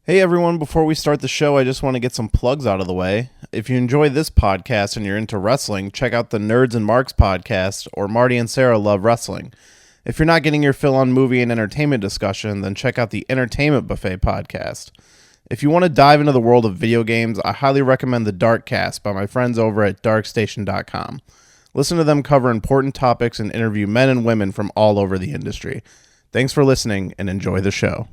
Hey everyone, before we start the show, I just want to get some plugs out of the way. If you enjoy this podcast and you're into wrestling, check out the Nerds and Marks podcast or Marty and Sarah Love Wrestling. If you're not getting your fill on movie and entertainment discussion, then check out the Entertainment Buffet podcast. If you want to dive into the world of video games, I highly recommend the Darkcast by my friends over at darkstation.com. Listen to them cover important topics and interview men and women from all over the industry. Thanks for listening and enjoy the show.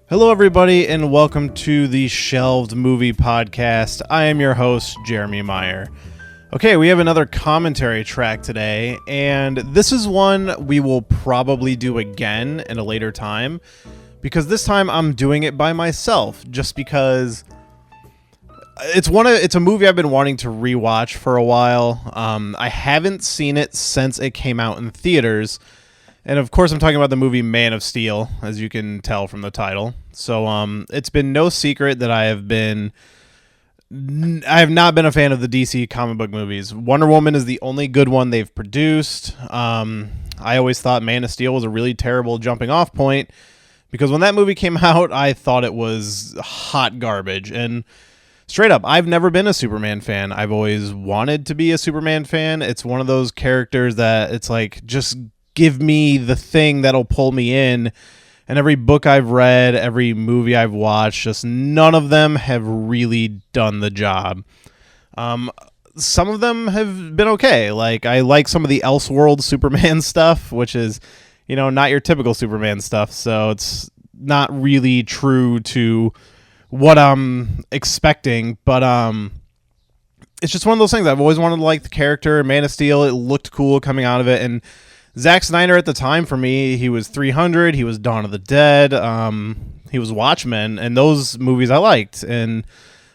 Hello, everybody, and welcome to the Shelved Movie Podcast. I am your host, Jeremy Meyer. Okay, we have another commentary track today, and this is one we will probably do again in a later time, because this time I'm doing it by myself, just because it's a movie I've been wanting to rewatch for a while. I haven't seen it since it came out in theaters. And of course, I'm talking about the movie Man of Steel, as you can tell from the title. So it's been no secret that I have not been a fan of the DC comic book movies. Wonder Woman is the only good one they've produced. I always thought Man of Steel was a really terrible jumping off point, because when that movie came out, I thought it was hot garbage. And straight up, I've never been a Superman fan. I've always wanted to be a Superman fan. It's one of those characters that it's like, just give me the thing that'll pull me in. And every book I've read, every movie I've watched, just none of them have really done the job. Some of them have been okay. Like, I like some of the Elseworld Superman stuff, which is, not your typical Superman stuff. So it's not really true to what I'm expecting. But it's just one of those things. I've always wanted to like the character. Man of Steel, it looked cool coming out of it. And Zack Snyder at the time, for me, he was 300, he was Dawn of the Dead, he was Watchmen, and those movies I liked. And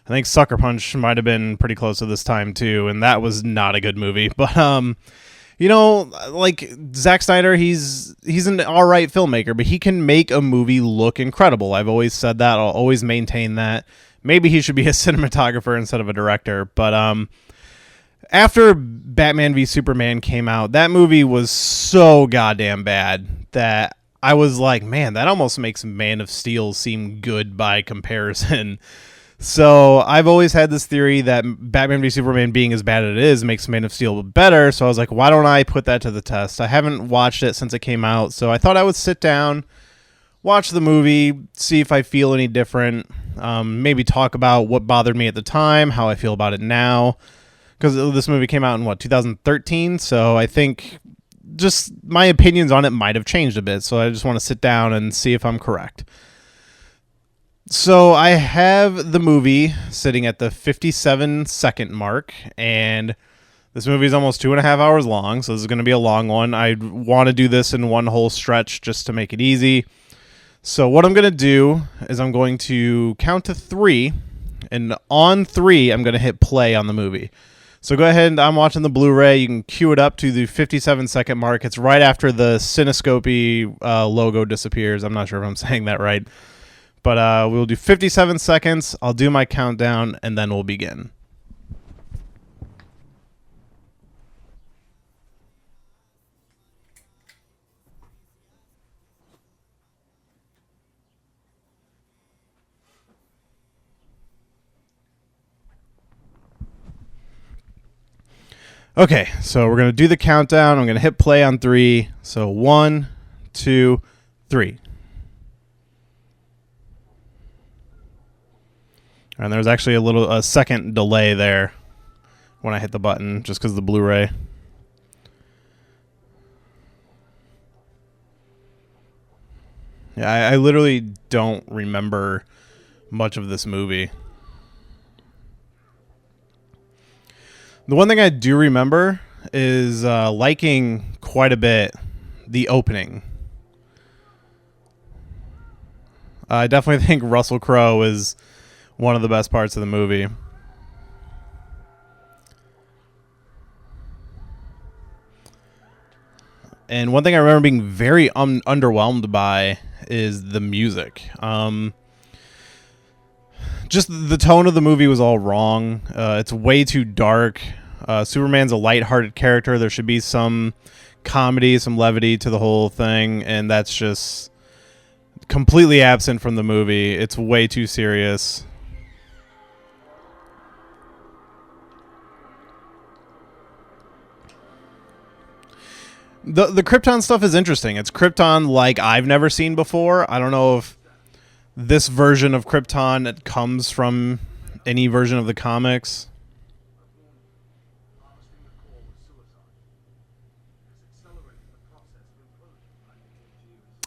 I think Sucker Punch might have been pretty close to this time too, and that was not a good movie. But like Zack Snyder, he's an alright filmmaker, but he can make a movie look incredible. I've always said that. I'll always maintain that. Maybe he should be a cinematographer instead of a director. But after Batman v Superman came out, that movie was so goddamn bad that I was like, man, that almost makes Man of Steel seem good by comparison. So I've always had this theory that Batman v Superman being as bad as it is makes Man of Steel better. So I was like, why don't I put that to the test? I haven't watched it since it came out, so I thought I would sit down, watch the movie, see if I feel any different, maybe talk about what bothered me at the time, how I feel about it now. Because this movie came out in, 2013? So I think just my opinions on it might have changed a bit. So I just want to sit down and see if I'm correct. So I have the movie sitting at the 57-second mark. And this movie is almost 2.5 hours long. So this is going to be a long one. I want to do this in one whole stretch just to make it easy. So what I'm going to do is I'm going to count to 3. And on 3, I'm going to hit play on the movie. So go ahead, and I'm watching the Blu-ray. You can cue it up to the 57-second mark. It's right after the Cinescopy logo disappears. I'm not sure if I'm saying that right. But we'll do 57 seconds. I'll do my countdown, and then we'll begin. Okay, so we're going to do the countdown. I'm going to hit play on 3. So 1, 2, 3. And there's actually a second delay there when I hit the button, just because of the Blu-ray. Yeah, I literally don't remember much of this movie. The one thing I do remember is liking quite a bit the opening. I definitely think Russell Crowe is one of the best parts of the movie. And one thing I remember being very underwhelmed by is the music. Just the tone of the movie was all wrong. It's way too dark. Superman's a lighthearted character. There should be some comedy, some levity to the whole thing, and that's just completely absent from the movie. It's way too serious. The Krypton stuff is interesting. It's Krypton like I've never seen before. I don't know if this version of Krypton comes from any version of the comics.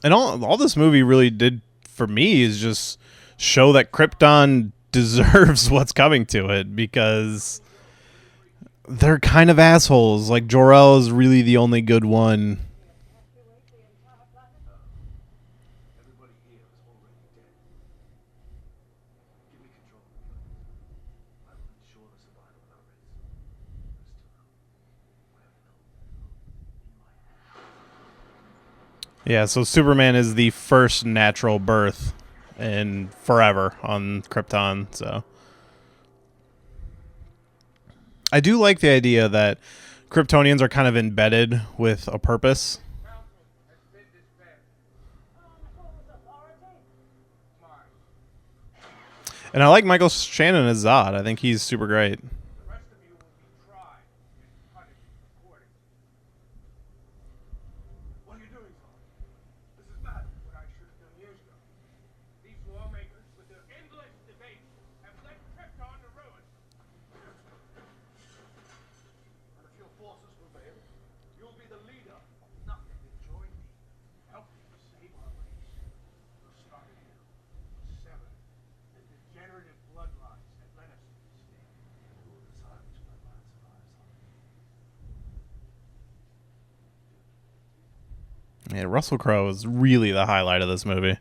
And all this movie really did for me is just show that Krypton deserves what's coming to it, because they're kind of assholes. Like, Jor-El is really the only good one. Yeah, so Superman is the first natural birth in forever on Krypton, so I do like the idea that Kryptonians are kind of embedded with a purpose. And I like Michael Shannon as Zod. I think he's super great. Yeah, Russell Crowe is really the highlight of this movie.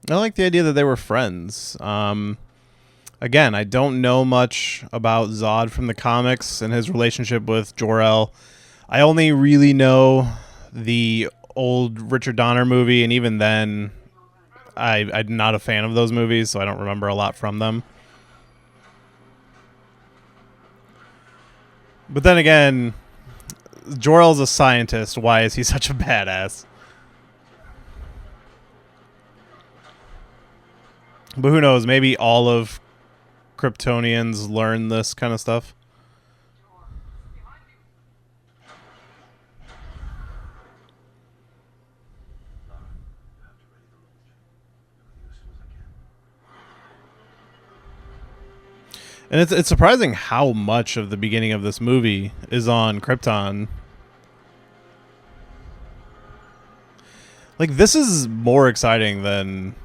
I like the idea that they were friends. Again, I don't know much about Zod from the comics and his relationship with Jor-El. I only really know the old Richard Donner movie, and even then, I'm not a fan of those movies, so I don't remember a lot from them. But then again, Jor-El's a scientist. Why is he such a badass? But who knows? Maybe all of Kryptonians learn this kind of stuff. And it's surprising how much of the beginning of this movie is on Krypton. Like, this is more exciting than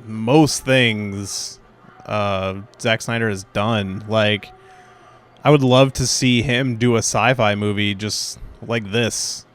most things Zack Snyder has done. Like, I would love to see him do a sci-fi movie just like this.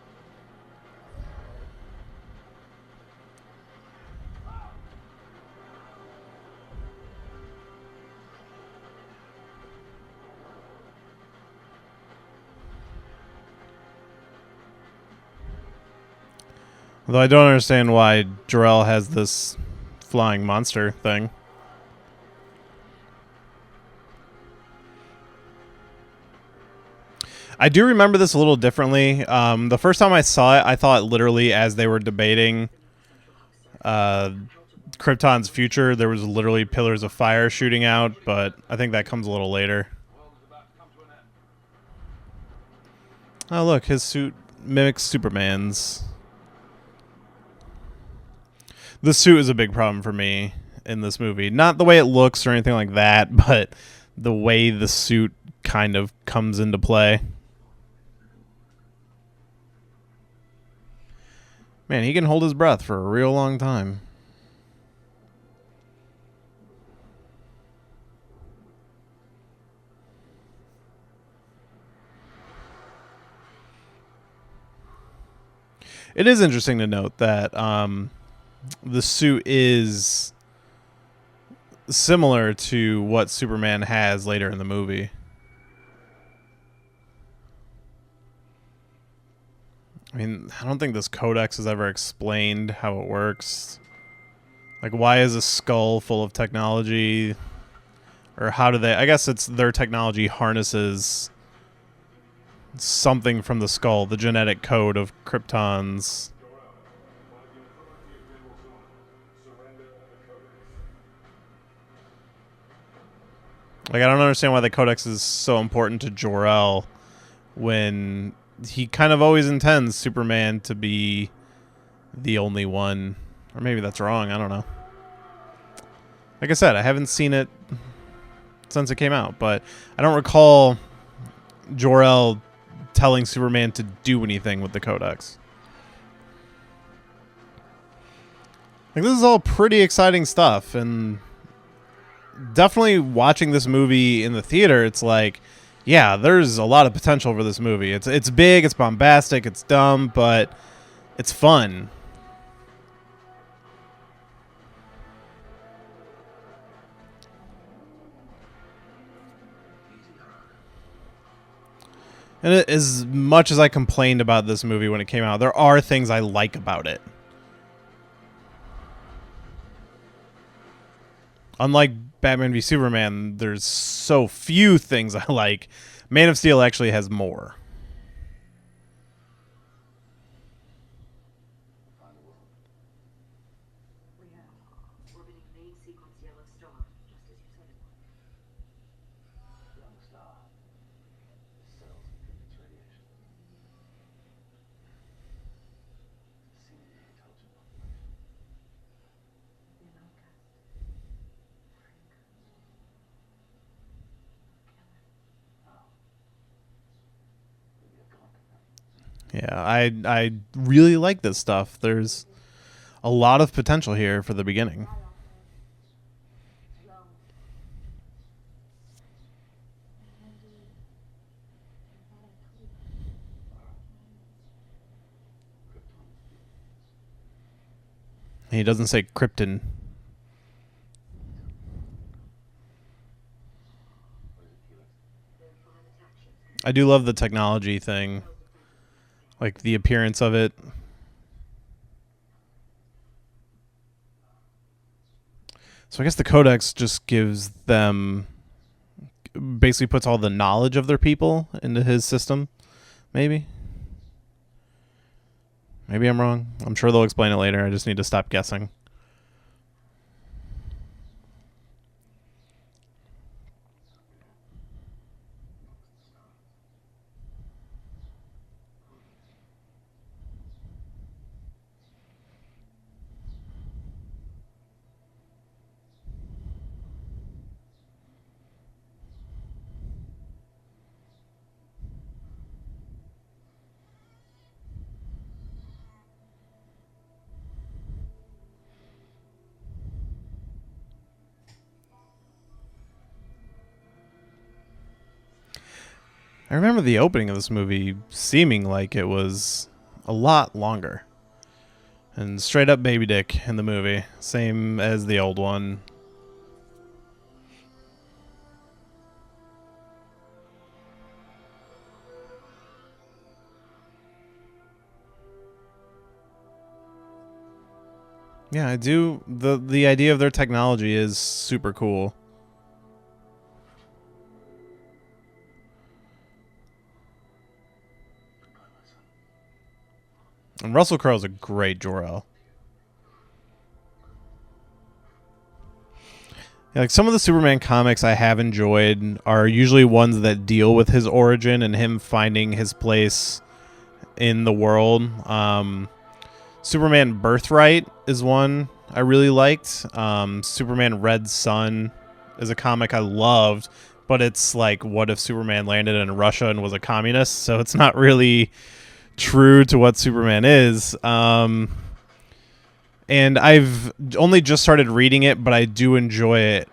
Though I don't understand why Jor-El has this flying monster thing. I do remember this a little differently. The first time I saw it, I thought literally as they were debating Krypton's future, there was literally pillars of fire shooting out, but I think that comes a little later. Oh, look, his suit mimics Superman's. The suit is a big problem for me in this movie. Not the way it looks or anything like that, but the way the suit kind of comes into play. Man, he can hold his breath for a real long time. It is interesting to note that the suit is similar to what Superman has later in the movie. I mean, I don't think this codex has ever explained how it works. Like, why is a skull full of technology? Or how do they... I guess it's their technology harnesses something from the skull, the genetic code of Krypton's. Like, I don't understand why the codex is so important to Jor-El when he kind of always intends Superman to be the only one. Or maybe that's wrong. I don't know. Like I said, I haven't seen it since it came out, but I don't recall Jor-El telling Superman to do anything with the codex. Like, this is all pretty exciting stuff, and definitely watching this movie in the theater, it's like, yeah, there's a lot of potential for this movie. It's big, it's bombastic, it's dumb, but it's fun. And as much as I complained about this movie when it came out, there are things I like about it. Unlike Batman v Superman, there's so few things I like. Man of Steel actually has more. Yeah, I really like this stuff. There's a lot of potential here for the beginning. He doesn't say Krypton. I do love the technology thing. Like the appearance of it. So I guess the Codex just gives them... basically puts all the knowledge of their people into his system. Maybe. Maybe I'm wrong. I'm sure they'll explain it later. I just need to stop guessing. I remember the opening of this movie seeming like it was a lot longer. And straight up baby dick in the movie. Same as the old one. Yeah, I do. The idea of their technology is super cool. And Russell Crowe's a great Jor-El. Yeah, like some of the Superman comics I have enjoyed are usually ones that deal with his origin and him finding his place in the world. Superman Birthright is one I really liked. Superman Red Sun is a comic I loved, but it's like, what if Superman landed in Russia and was a communist? So it's not really true to what Superman is. And I've only just started reading it, but I do enjoy it.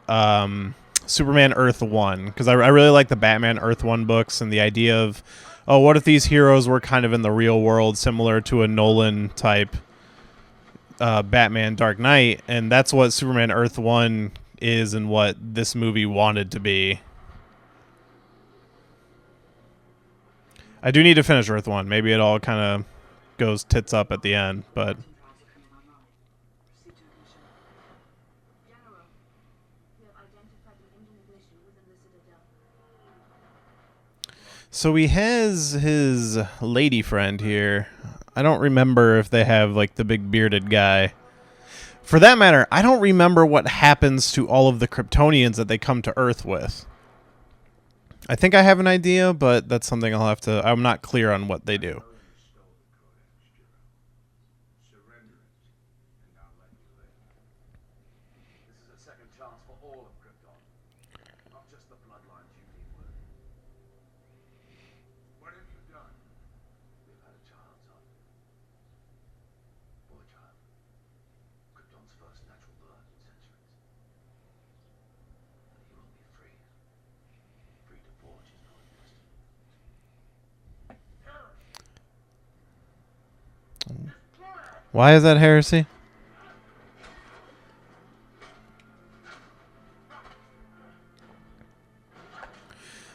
Superman Earth 1, because I really like the Batman Earth 1 books and the idea of oh, what if these heroes were kind of in the real world, similar to a Nolan type Batman Dark Knight, and that's what Superman Earth 1 is and what this movie wanted to be. I do need to finish Earth 1. Maybe it all kind of goes tits up at the end, but... So he has his lady friend here. I don't remember if they have, like, the big bearded guy. For that matter, I don't remember what happens to all of the Kryptonians that they come to Earth with. I think I have an idea, but that's something I'll have to... I'm not clear on what they do. Why is that heresy?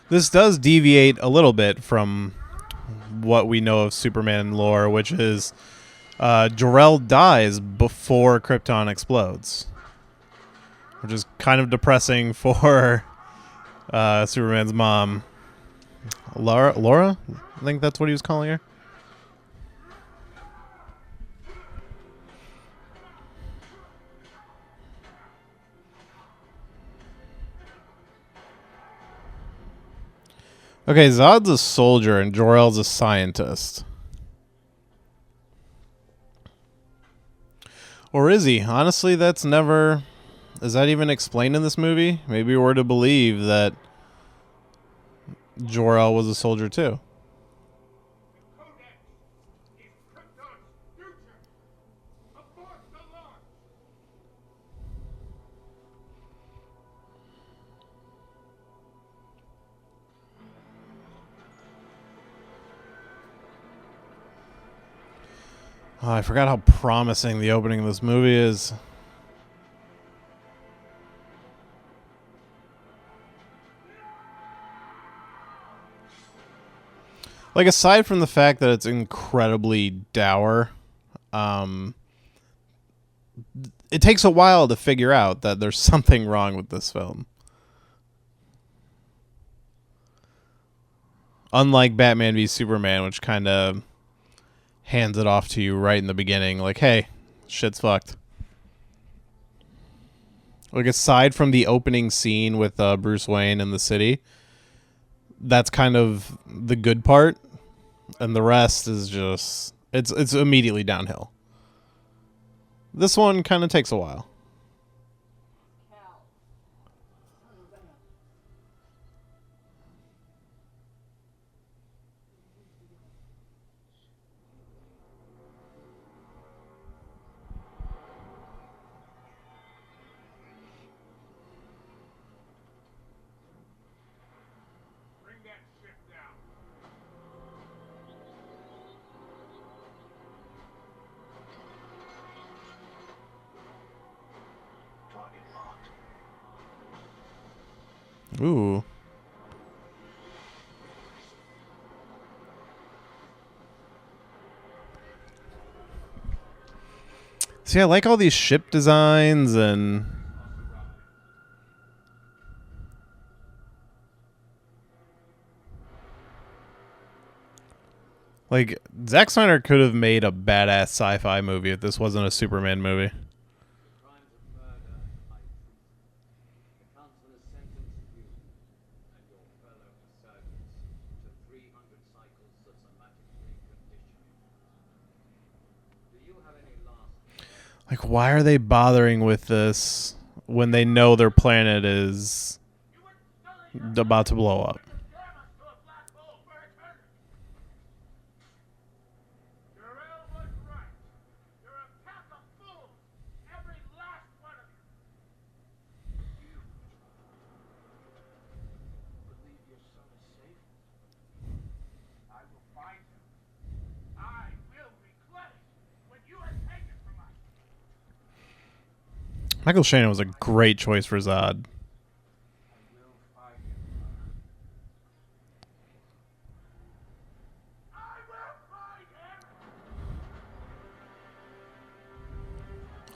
This does deviate a little bit from what we know of Superman lore, which is Jor-El dies before Krypton explodes, which is kind of depressing for Superman's mom. Laura? I think that's what he was calling her. Okay, Zod's a soldier and Jor-El's a scientist. Or is he? Honestly, that's never... Is that even explained in this movie? Maybe we're to believe that Jor-El was a soldier too. Oh, I forgot how promising the opening of this movie is. Like, aside from the fact that it's incredibly dour, it takes a while to figure out that there's something wrong with this film. Unlike Batman v Superman, which kind of hands it off to you right in the beginning, like, hey, shit's fucked. Like, aside from the opening scene with Bruce Wayne in the city, that's kind of the good part, and the rest is just it's immediately downhill. This one kind of takes a while. Ooh. See, I like all these ship designs and... Like, Zack Snyder could have made a badass sci-fi movie if this wasn't a Superman movie. Like, why are they bothering with this when they know their planet is about to blow up? Michael Shannon was a great choice for Zod.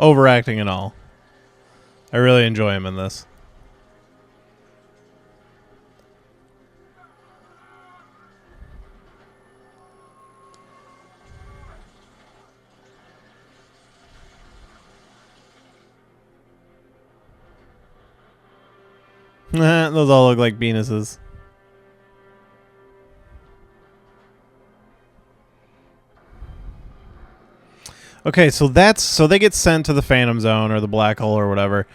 Overacting and all. I really enjoy him in this. Those all look like penises. Okay, so they get sent to the Phantom Zone or the black hole or whatever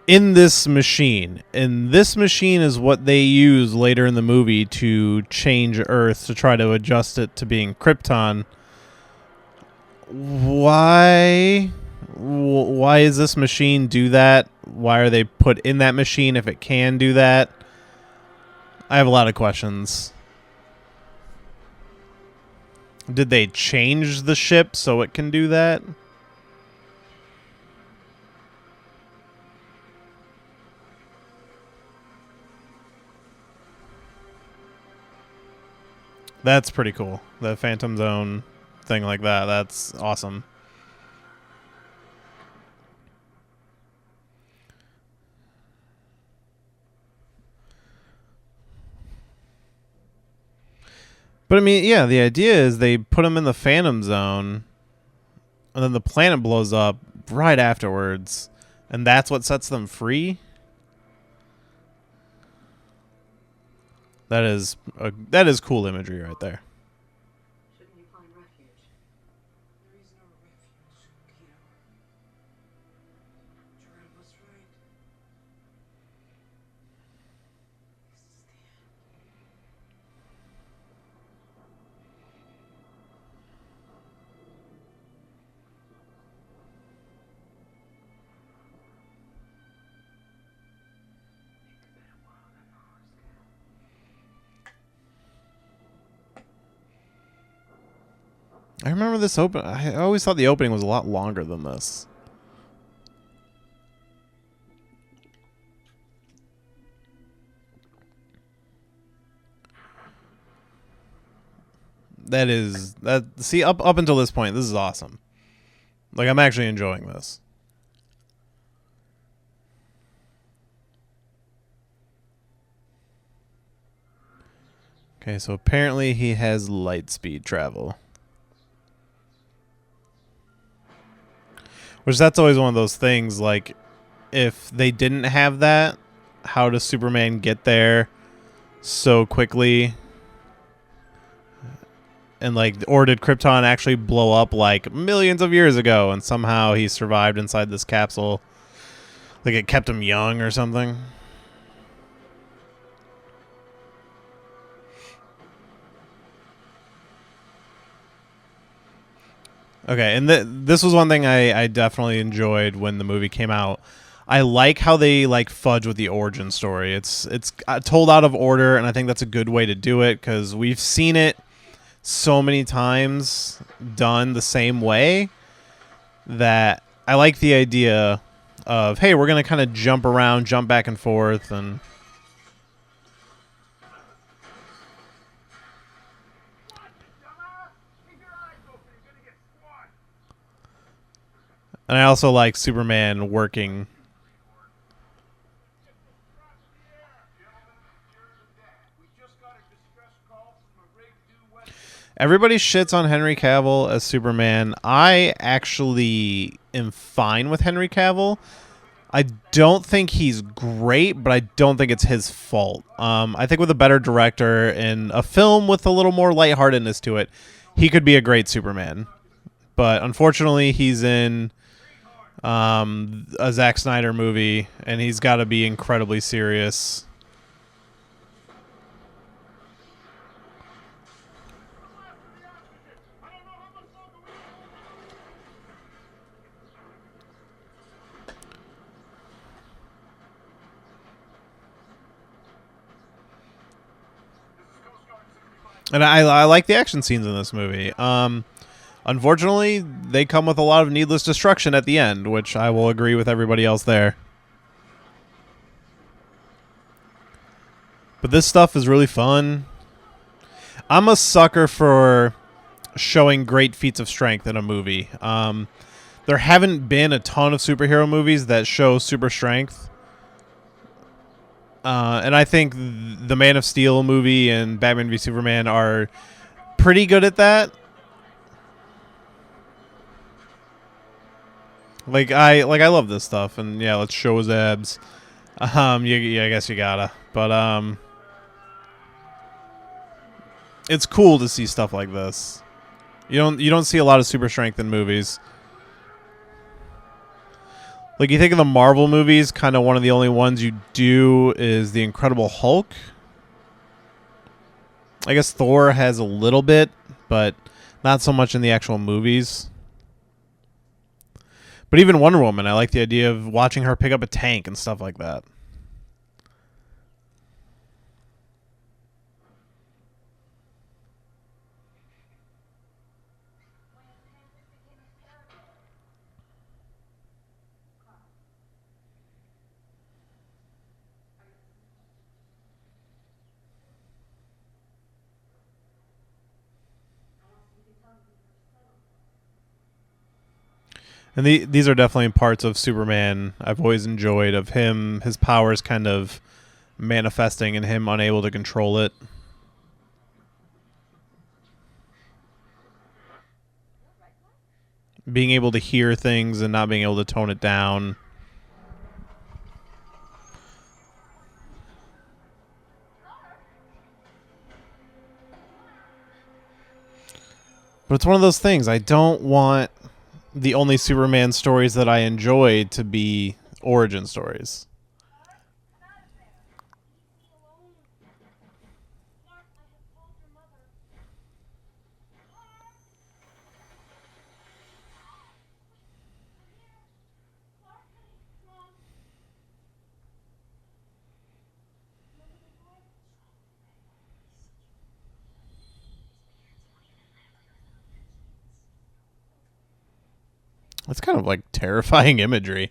in this machine. And this machine is what they use later in the movie to change Earth to try to adjust it to being Krypton. Why does this machine do that? Why are they put in that machine if it can do that? I have a lot of questions. Did they change the ship so it can do that? That's pretty cool. The Phantom Zone thing like that. That's awesome. But I mean, yeah, the idea is they put them in the Phantom Zone, and then the planet blows up right afterwards, and that's what sets them free. That is cool imagery right there. Shouldn't you find refuge? There is no refuge, Kira. Jerome was right. This is the end. I remember this open. I always thought the opening was a lot longer than this. See, up until this point, this is awesome. Like, I'm actually enjoying this. Okay, so apparently he has light speed travel. Which that's always one of those things, like, if they didn't have that, how does Superman get there so quickly? And, like, or did Krypton actually blow up, like, millions of years ago, and somehow he survived inside this capsule? Like, it kept him young or something? Okay, and this was one thing I definitely enjoyed when the movie came out. I like how they like fudge with the origin story. It's told out of order, and I think that's a good way to do it because we've seen it so many times done the same way that I like the idea of, hey, we're gonna kind of jump around, jump back and forth, and I also like Superman working. Everybody shits on Henry Cavill as Superman. I actually am fine with Henry Cavill. I don't think he's great, but I don't think it's his fault. I think with a better director and a film with a little more lightheartedness to it, he could be a great Superman. But unfortunately, he's in a Zack Snyder movie, and he's got to be incredibly serious. And I like the action scenes in this movie. Unfortunately, they come with a lot of needless destruction at the end, which I will agree with everybody else there. But this stuff is really fun. I'm a sucker for showing great feats of strength in a movie. There haven't been a ton of superhero movies that show super strength. And I think the Man of Steel movie and Batman v Superman are pretty good at that. I love this stuff, and yeah, let's show his abs. Yeah, I guess you gotta, but it's cool to see stuff like this. You don't see a lot of super strength in movies. Like, you think of the Marvel movies, kind of one of the only ones you do is the Incredible Hulk. I guess Thor has a little bit, but not so much in the actual movies. But even Wonder Woman, I like the idea of watching her pick up a tank and stuff like that. And these are definitely parts of Superman I've always enjoyed, of him, his powers kind of manifesting and him unable to control it. Being able to hear things and not being able to tone it down. But it's one of those things. I don't want the only Superman stories that I enjoy to be origin stories. It's kind of like terrifying imagery.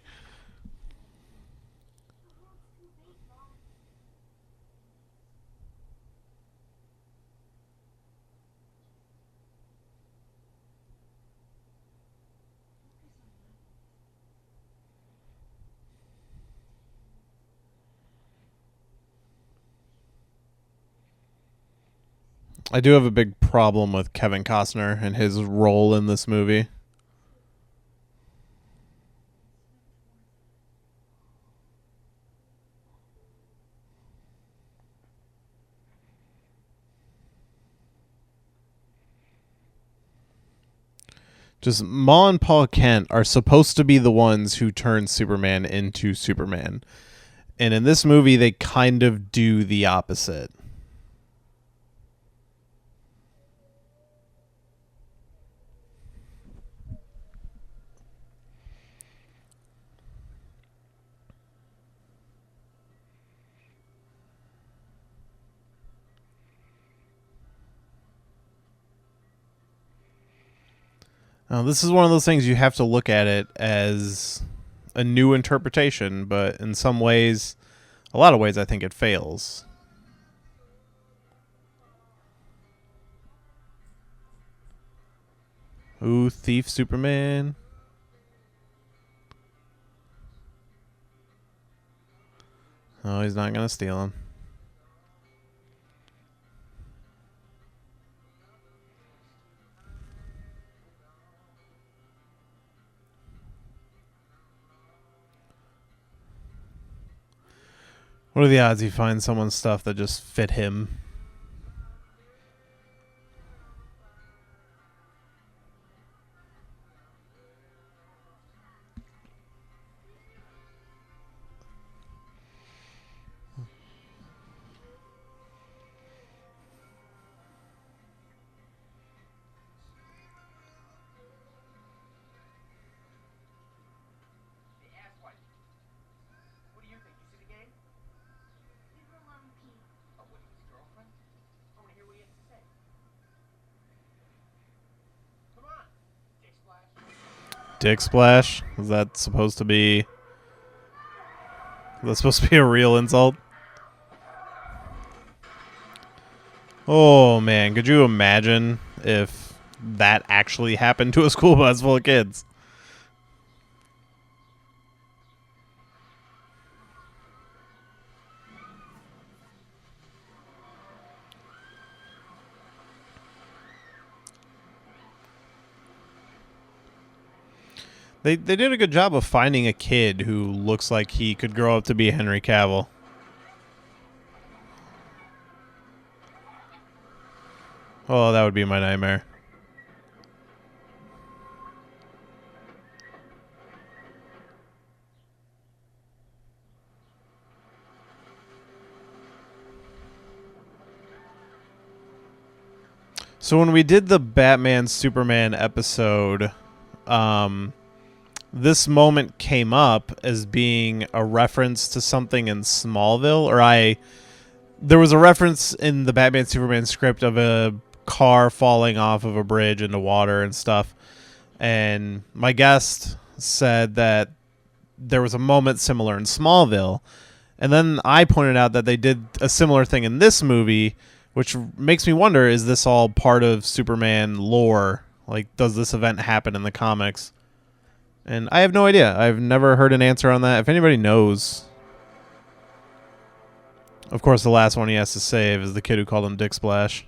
I do have a big problem with Kevin Costner and his role in this movie. Just Ma and Paul Kent are supposed to be the ones who turn Superman into Superman. And in this movie, they kind of do the opposite. Now, this is one of those things you have to look at it as a new interpretation, but in some ways, a lot of ways, I think it fails. Ooh, Thief Superman. Oh, he's not going to steal him. What are the odds he finds someone's stuff that just fit him? What do you think? You see the game? Leave her alone, Pete. Oh, what, his girlfriend? Dick splash? Is that supposed to be... Is that supposed to be a real insult? Oh, man. Could you imagine if that actually happened to a school bus full of kids? They did a good job of finding a kid who looks like he could grow up to be Henry Cavill. Oh, that would be my nightmare. So when we did the Batman Superman episode, this moment came up as being a reference to something in Smallville, there was a reference in the Batman Superman script of a car falling off of a bridge into water and stuff. And my guest said that there was a moment similar in Smallville. And then I pointed out that they did a similar thing in this movie, which makes me wonder, is this all part of Superman lore? Like, does this event happen in the comics? And I have no idea. I've never heard an answer on that. If anybody knows. Of course, the last one he has to save is the kid who called him Dick Splash.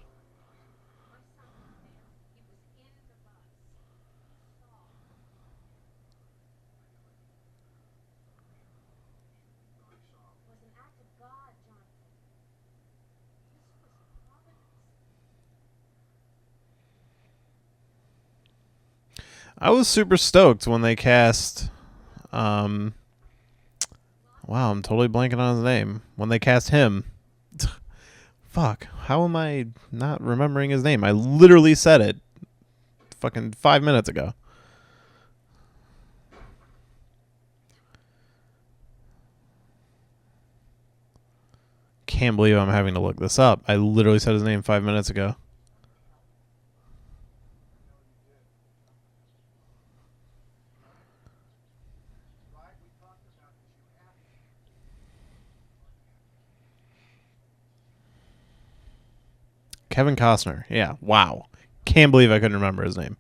I was super stoked when they cast... wow, I'm totally blanking on his name. When they cast him. Fuck, how am I not remembering his name? I literally said it fucking 5 minutes ago. Can't believe I'm having to look this up. I literally said his name 5 minutes ago. Kevin Costner. Yeah, wow. Can't believe I couldn't remember his name.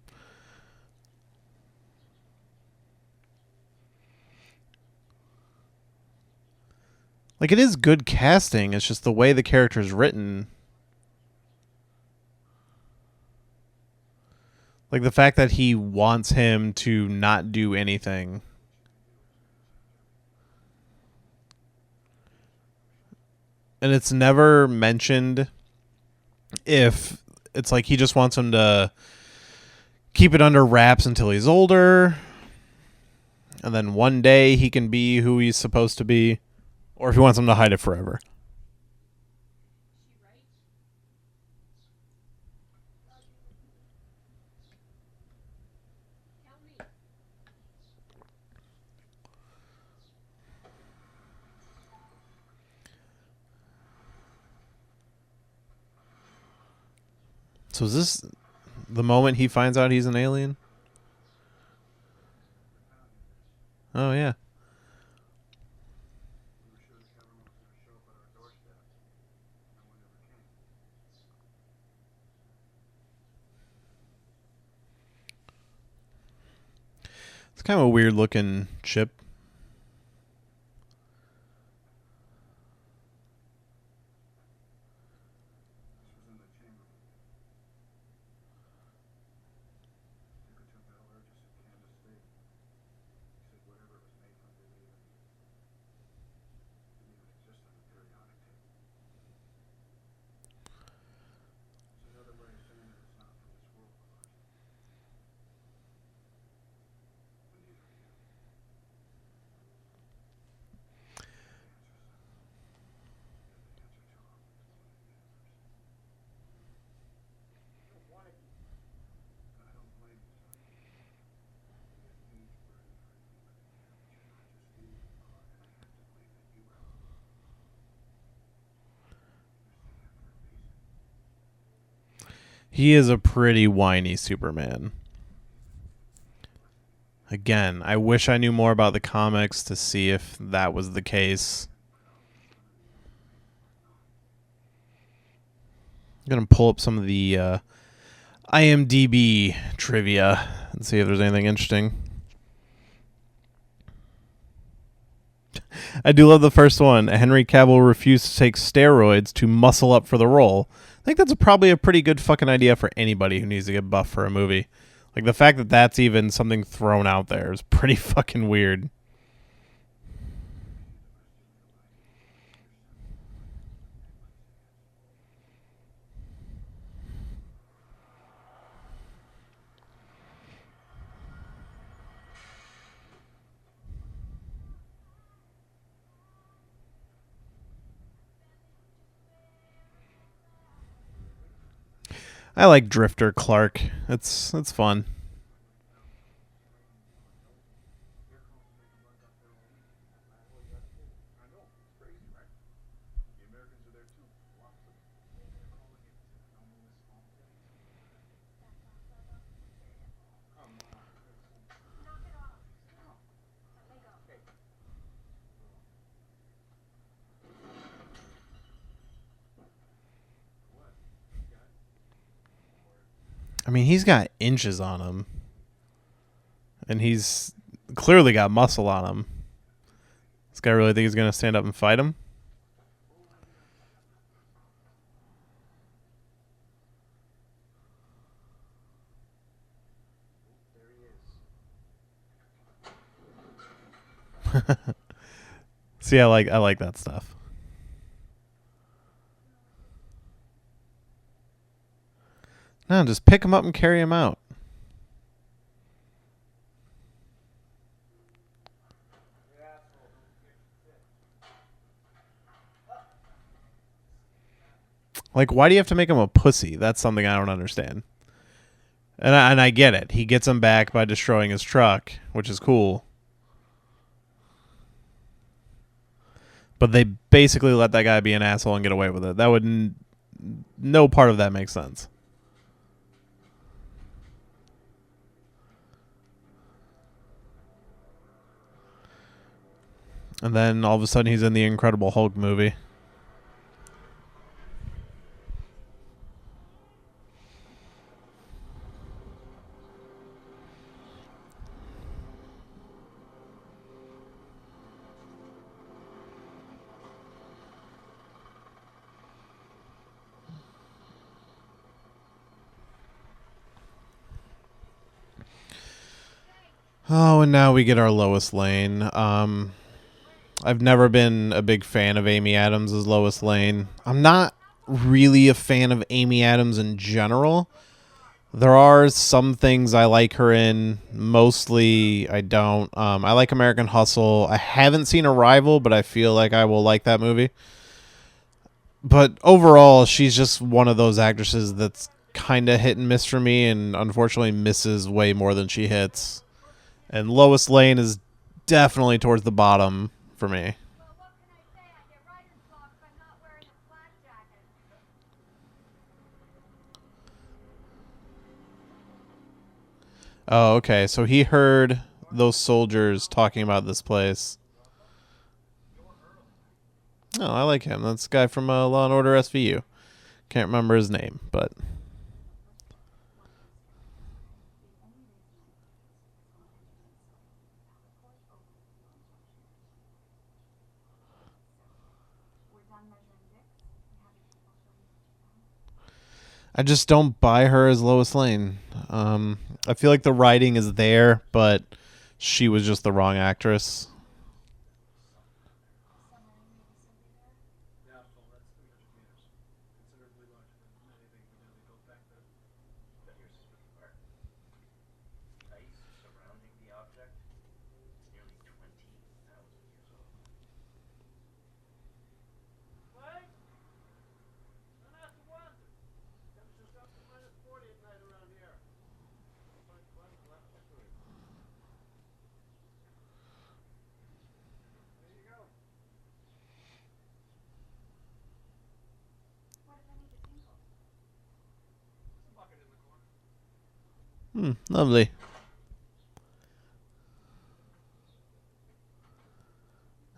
Like, it is good casting. It's just the way the character's written. Like, the fact that he wants him to not do anything. And it's never mentioned if it's like he just wants him to keep it under wraps until he's older, and then one day he can be who he's supposed to be, or if he wants him to hide it forever. So is this the moment he finds out he's an alien? Oh, yeah. It's kind of a weird looking ship. He is a pretty whiny Superman. Again, I wish I knew more about the comics to see if that was the case. I'm going to pull up some of the IMDb trivia and see if there's anything interesting. I do love the first one. Henry Cavill refused to take steroids to muscle up for the role. I think that's probably a pretty good fucking idea for anybody who needs to get buff for a movie. Like, the fact that that's even something thrown out there is pretty fucking weird. I like Drifter Clark. It's fun. I mean, he's got inches on him. And he's clearly got muscle on him. This guy really think he's going to stand up and fight him? See, I like that stuff. No, just pick him up and carry him out. Like, why do you have to make him a pussy? That's something I don't understand. And I get it. He gets him back by destroying his truck, which is cool. But they basically let that guy be an asshole and get away with it. That would no part of that makes sense. And then all of a sudden he's in the Incredible Hulk movie. Oh, and now we get our Lois Lane. I've never been a big fan of Amy Adams as Lois Lane. I'm not really a fan of Amy Adams in general. There are some things I like her in. Mostly, I don't. I like American Hustle. I haven't seen Arrival, but I feel like I will like that movie. But overall, she's just one of those actresses that's kind of hit and miss for me, and unfortunately misses way more than she hits. And Lois Lane is definitely towards the bottom for me. Oh, okay. So he heard those soldiers talking about this place. Oh, I like him. That's the guy from Law and Order SVU. Can't remember his name, but... I just don't buy her as Lois Lane. I feel like the writing is there, but she was just the wrong actress. Lovely.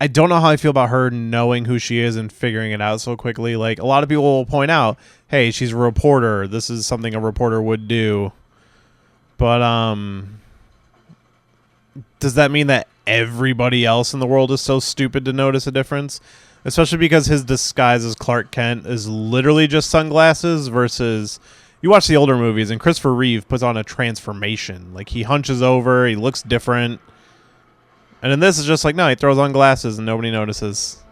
I don't know how I feel about her knowing who she is and figuring it out so quickly. Like, a lot of people will point out, hey, she's a reporter. This is something a reporter would do. But does that mean that everybody else in the world is so stupid to notice a difference? Especially because his disguise as Clark Kent is literally just sunglasses versus you watch the older movies and Christopher Reeve puts on a transformation. Like, he hunches over, he looks different. And in this, it's just like, no, he throws on glasses and nobody notices.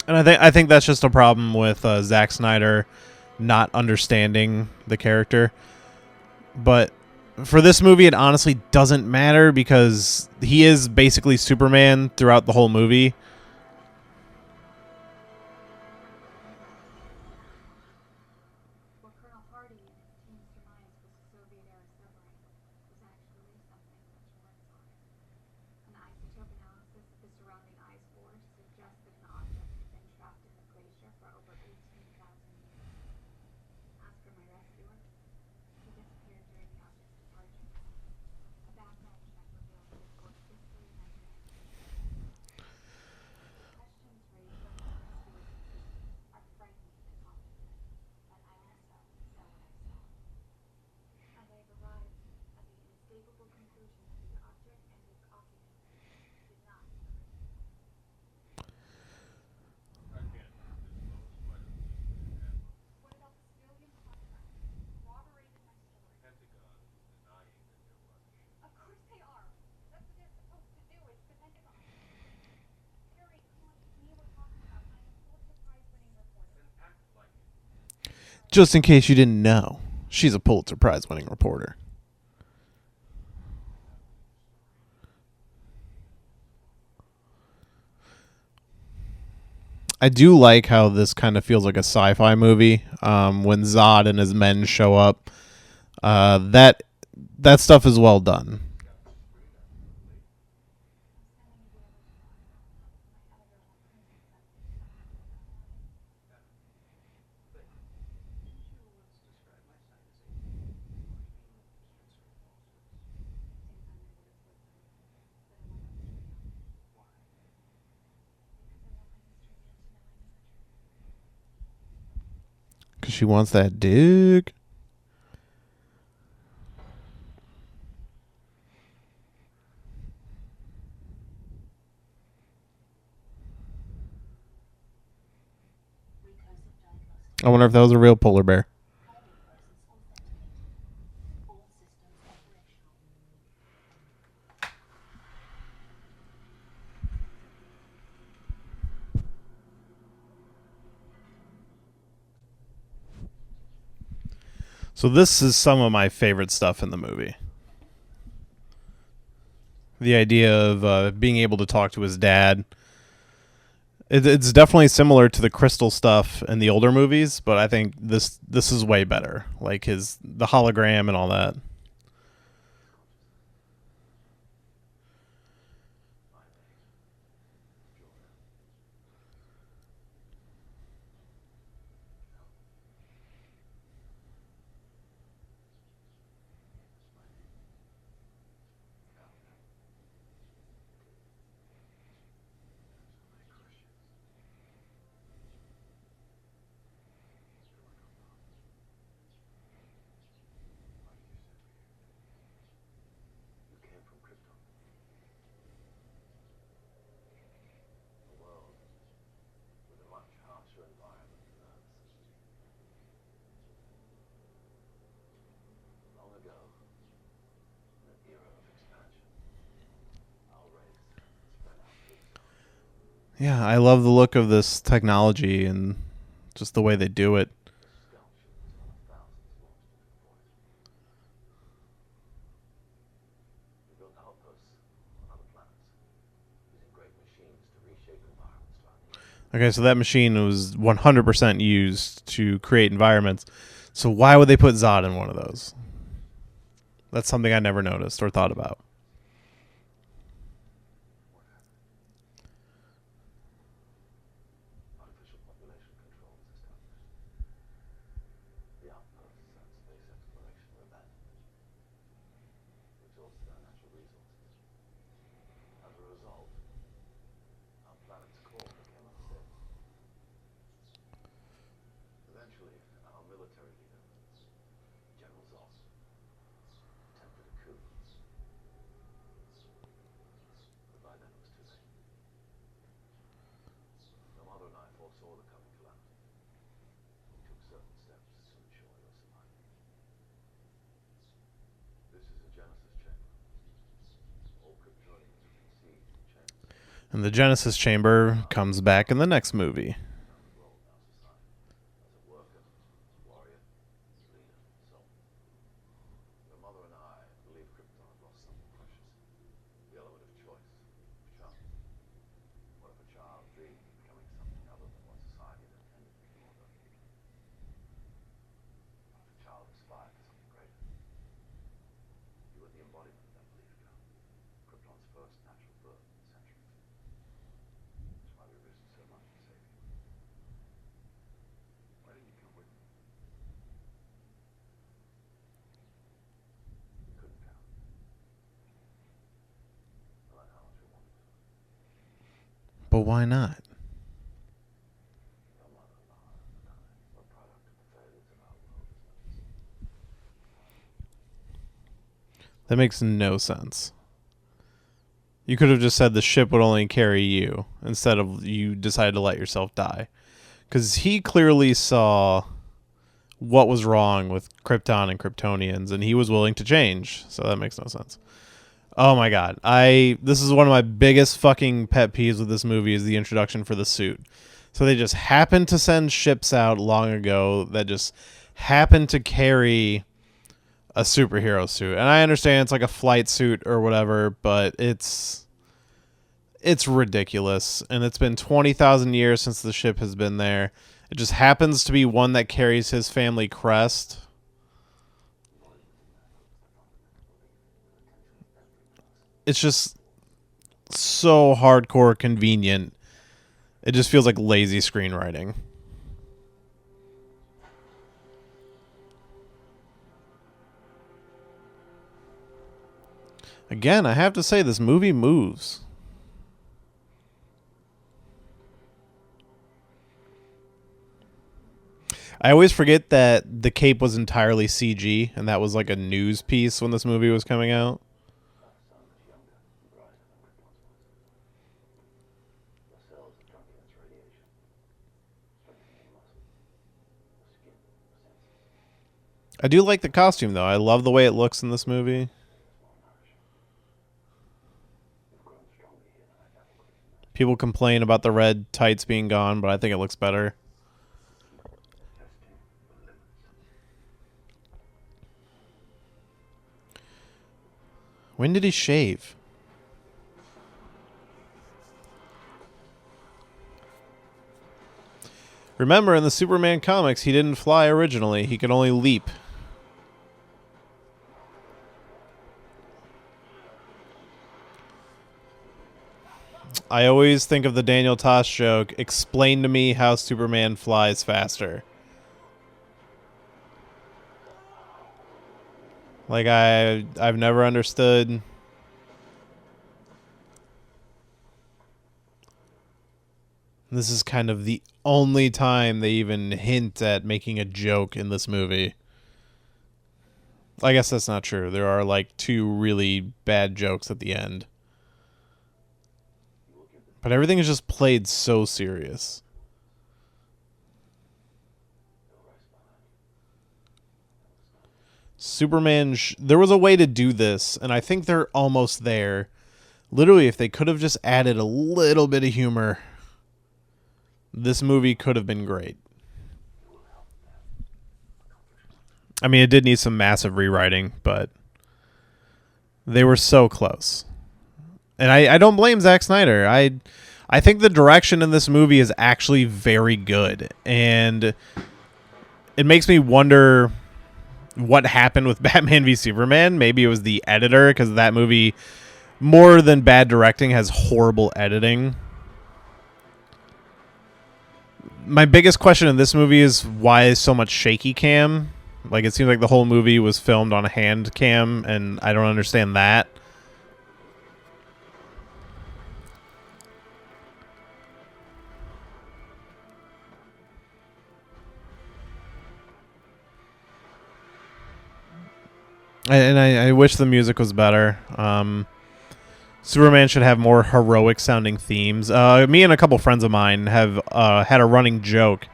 And I think that's just a problem with Zack Snyder not understanding the character. But for this movie, it honestly doesn't matter because he is basically Superman throughout the whole movie. What Colonel Hardy and his team surmised was a Soviet-era submarine was actually something much more exotic. An isotope analysis of the surrounding ice board suggests that an object had been trapped in the glacier for over 18,000 years. As for my rescuer, he disappeared during the object's departure. A background check revealed that his work history and identity. The questions raised by my rescuer's existence are frighteningly complicated, but I also know what I saw. I have arrived at the inescapable conclusion that the object and its occupant did not originate. What about the civilian contract? Corroborated my story. Of course they are. That's what they're supposed to do. It's the Pentagon. Harry, come on, it's me we're talking about. I'm a Pulitzer Prize-winning reporter. Just in case you didn't know, she's a Pulitzer Prize-winning reporter. I do like how this kind of feels like a sci-fi movie. When Zod and his men show up, that stuff is well done. Because she wants that dick. I wonder if that was a real polar bear. So this is some of my favorite stuff in the movie. The idea of being able to talk to his dad. It's definitely similar to the Crystal stuff in the older movies, but I think this is way better. Like the hologram and all that. Yeah, I love the look of this technology and just the way they do it. Okay, so that machine was 100% used to create environments. So why would they put Zod in one of those? That's something I never noticed or thought about. And the Genesis Chamber comes back in the next movie. But why not? That makes no sense. You could have just said the ship would only carry you instead of you decided to let yourself die. Because he clearly saw what was wrong with Krypton and Kryptonians, and he was willing to change. So that makes no sense. Oh my god. This is one of my biggest fucking pet peeves with this movie is the introduction for the suit. So they just happened to send ships out long ago that just happened to carry a superhero suit. And I understand it's like a flight suit or whatever, but it's ridiculous. And it's been 20,000 years since the ship has been there. It just happens to be one that carries his family crest. It's just so hardcore convenient. It just feels like lazy screenwriting. Again, I have to say this movie moves. I always forget that the cape was entirely CG, and that was like a news piece when this movie was coming out. I do like the costume, though. I love the way it looks in this movie. People complain about the red tights being gone, but I think it looks better. When did he shave? Remember, in the Superman comics, he didn't fly originally. He could only leap. I always think of the Daniel Tosh joke, explain to me how Superman flies faster. Like, I've never understood. This is kind of the only time they even hint at making a joke in this movie. I guess that's not true. There are like two really bad jokes at the end. But everything is just played so serious. Superman... there was a way to do this, and I think they're almost there. Literally, if they could have just added a little bit of humor, this movie could have been great. I mean, it did need some massive rewriting, but they were so close. And I don't blame Zack Snyder. I think the direction in this movie is actually very good. And it makes me wonder what happened with Batman v Superman. Maybe it was the editor, because that movie, more than bad directing, has horrible editing. My biggest question in this movie is why is so much shaky cam? Like, it seems like the whole movie was filmed on a hand cam, and I don't understand that. And I wish the music was better. Superman should have more heroic sounding themes. Me and a couple friends of mine have had a running joke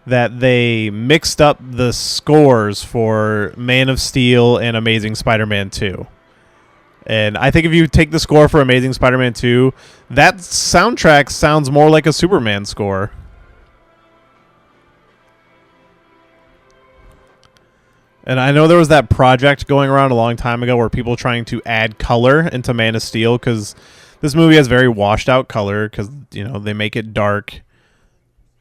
that they mixed up the scores for Man of Steel and Amazing Spider-Man 2. And I think if you take the score for Amazing Spider-Man 2, that soundtrack sounds more like a Superman score. And I know there was that project going around a long time ago where people trying to add color into Man of Steel because this movie has very washed out color because, you know, they make it dark.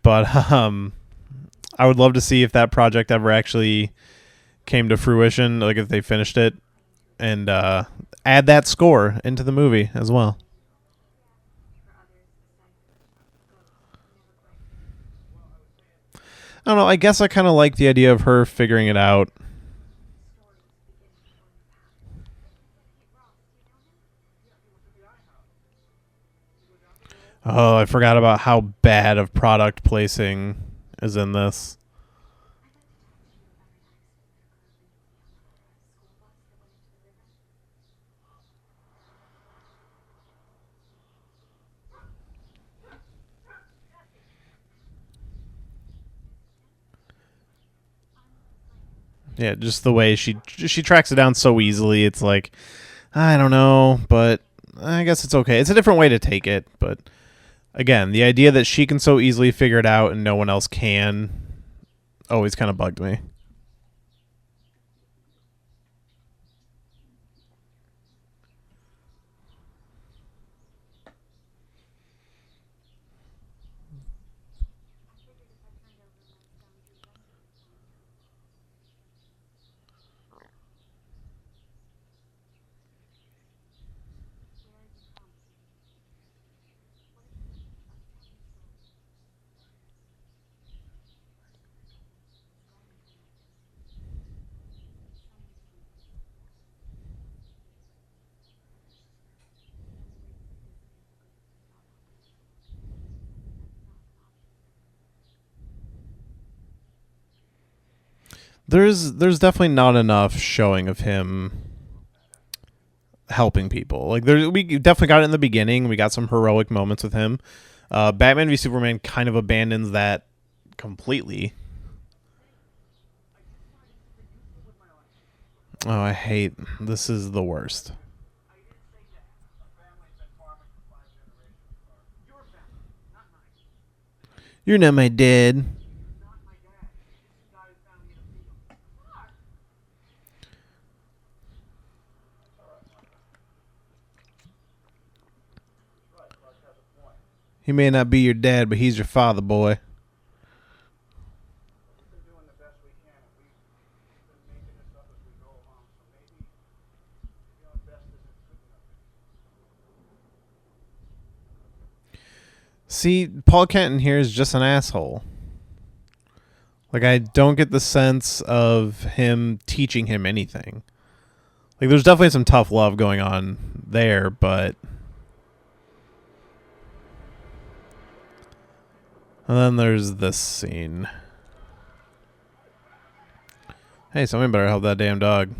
But I would love to see if that project ever actually came to fruition, like if they finished it, and add that score into the movie as well. I don't know. I guess I kind of like the idea of her figuring it out. Oh, I forgot about how bad of product placing is in this. Yeah, just the way she tracks it down so easily. It's like, I don't know, but I guess it's okay. It's a different way to take it, but again, the idea that she can so easily figure it out and no one else can always kind of bugged me. There's definitely not enough showing of him helping people. Like we definitely got it in the beginning. We got some heroic moments with him. Batman v Superman kind of abandons that completely. Oh, I hate this. Is the worst. You're not my dad. He may not be your dad, but he's your father, boy. See, Paul Kent in here is just an asshole. Like, I don't get the sense of him teaching him anything. Like, there's definitely some tough love going on there, but... And then there's this scene. Hey, somebody better help that damn dog.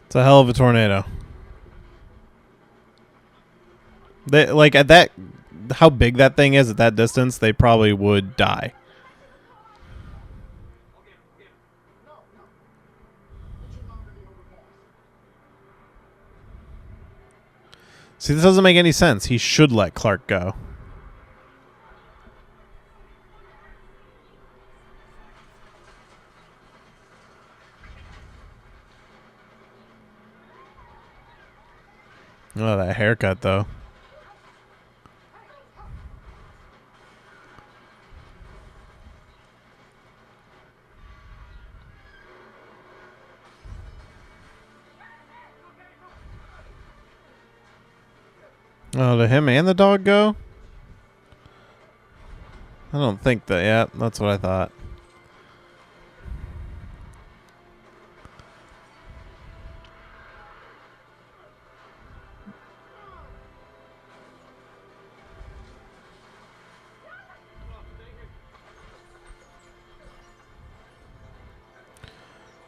It's a hell of a tornado. They, like, at that... How big that thing is at that distance, they probably would die. See, this doesn't make any sense. He should let Clark go. Oh, that haircut, though. Oh, did him and the dog go? I don't think that. Yeah, that's what I thought.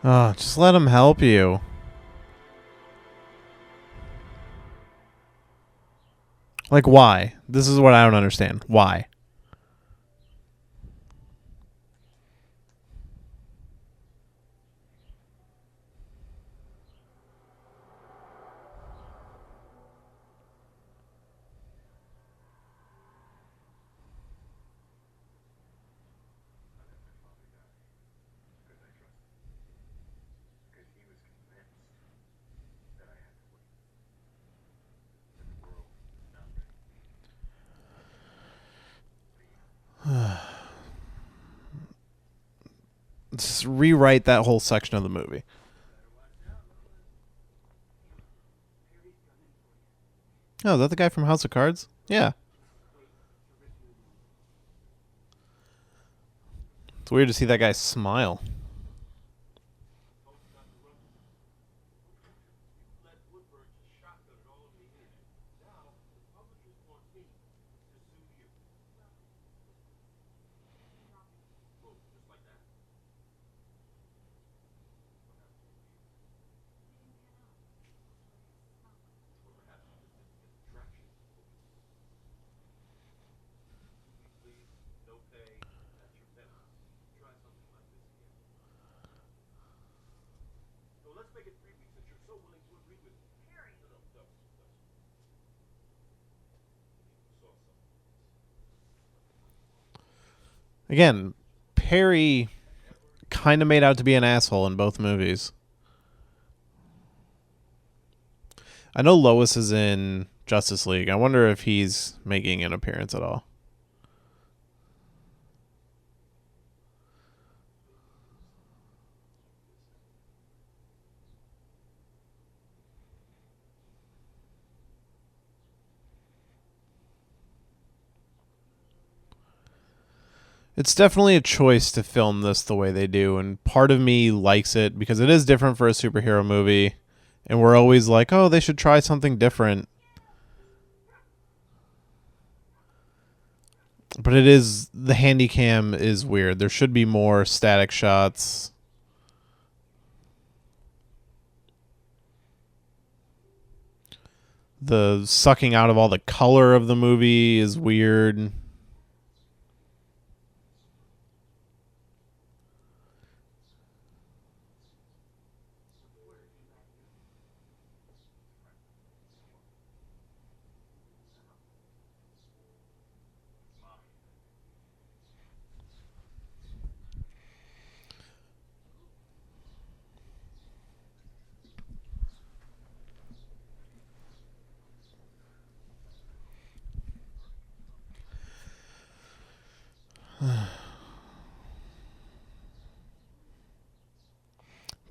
Oh, just let him help you. Like, why? This is what I don't understand. Why? Just rewrite that whole section of the movie. Oh, is that the guy from House of Cards? Yeah. It's weird to see that guy smile. Again, Perry kind of made out to be an asshole in both movies. I know Lois is in Justice League. I wonder if he's making an appearance at all. It's definitely a choice to film this the way they do, and part of me likes it because it is different for a superhero movie, and we're always like, oh, they should try something different. But it is, the handy cam is weird. There should be more static shots. The sucking out of all the color of the movie is weird.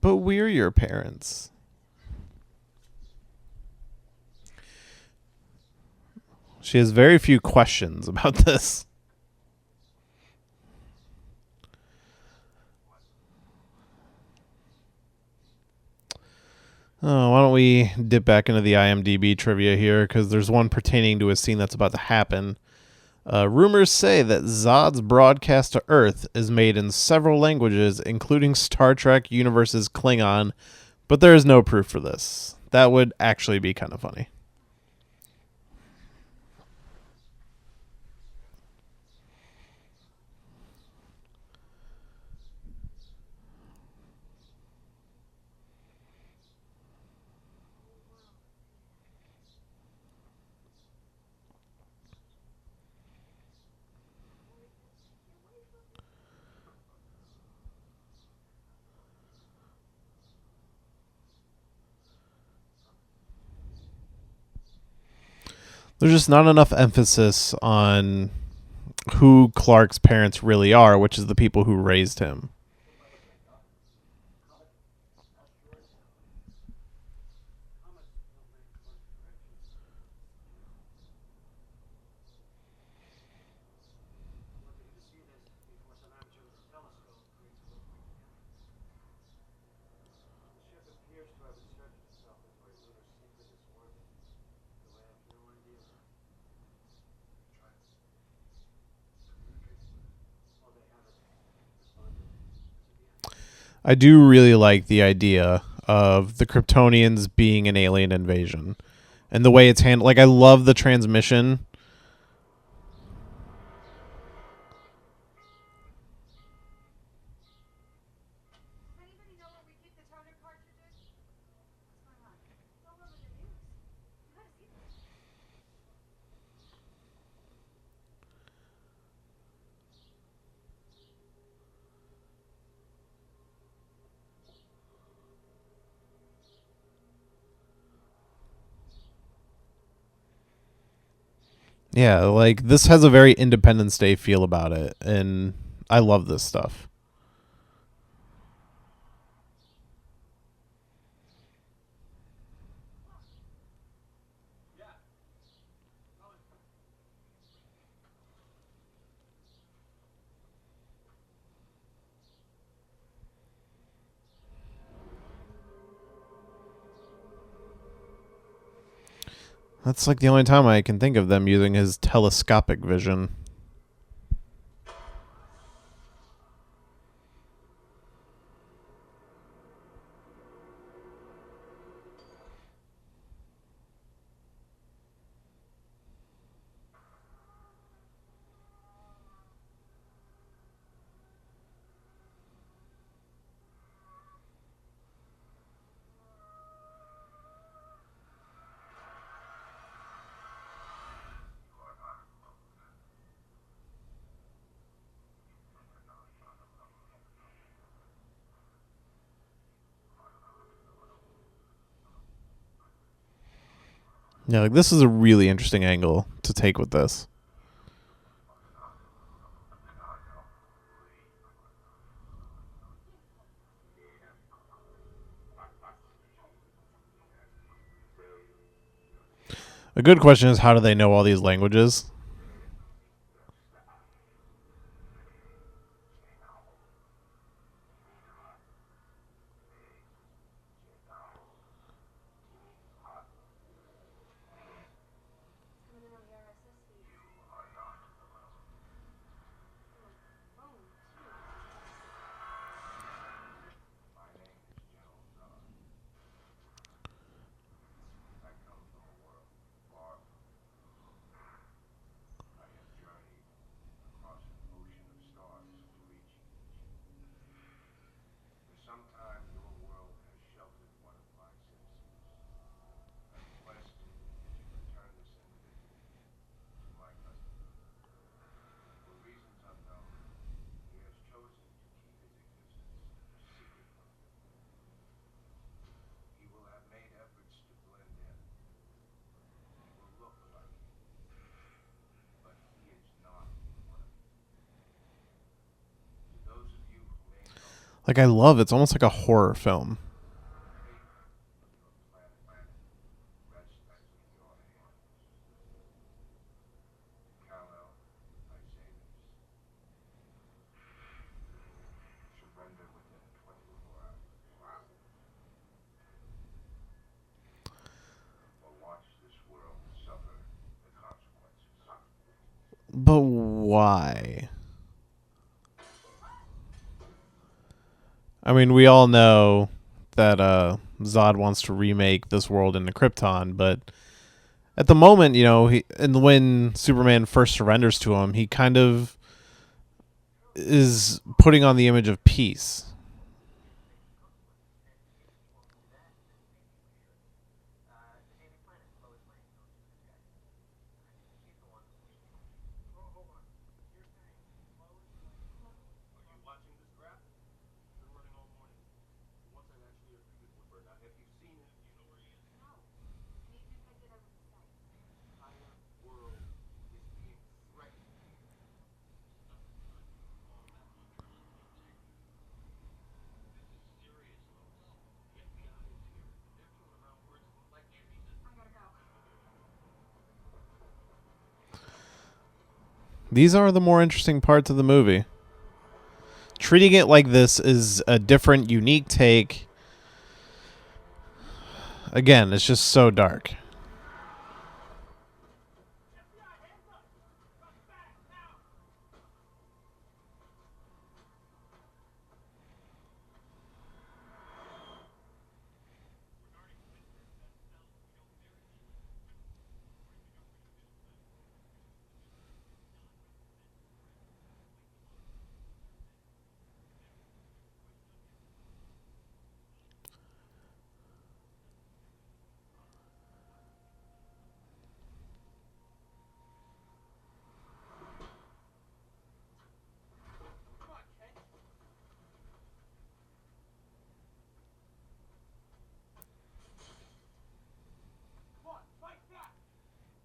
But we're your parents. She has very few questions about this. Oh, why don't we dip back into the IMDb trivia here, because there's one pertaining to a scene that's about to happen. Rumors say that Zod's broadcast to Earth is made in several languages, including Star Trek Universe's Klingon, but there is no proof for this. That would actually be kind of funny. There's just not enough emphasis on who Clark's parents really are, which is the people who raised him. I do really like the idea of the Kryptonians being an alien invasion. and the way it's handled. Like, I love the transmission. Does anybody know where we keep the toner cartridges? What's going on? It's all over the news. You gotta see this. Yeah, like, this has a very Independence Day feel about it, and I love this stuff. That's like the only time I can think of them using his telescopic vision. Yeah, like, this is a really interesting angle to take with this. A good question is, how do they know all these languages? Coming in on the RSS feed. Phone, too. Like, I love it's almost like a horror film. But why? I mean, we all know that Zod wants to remake this world into Krypton, but at the moment, and when Superman first surrenders to him, he kind of is putting on the image of peace. No. And even if I did, I wouldn't say. I gotta go. These are the more interesting parts of the movie. Treating it like this is a different, unique take. Again, it's just so dark.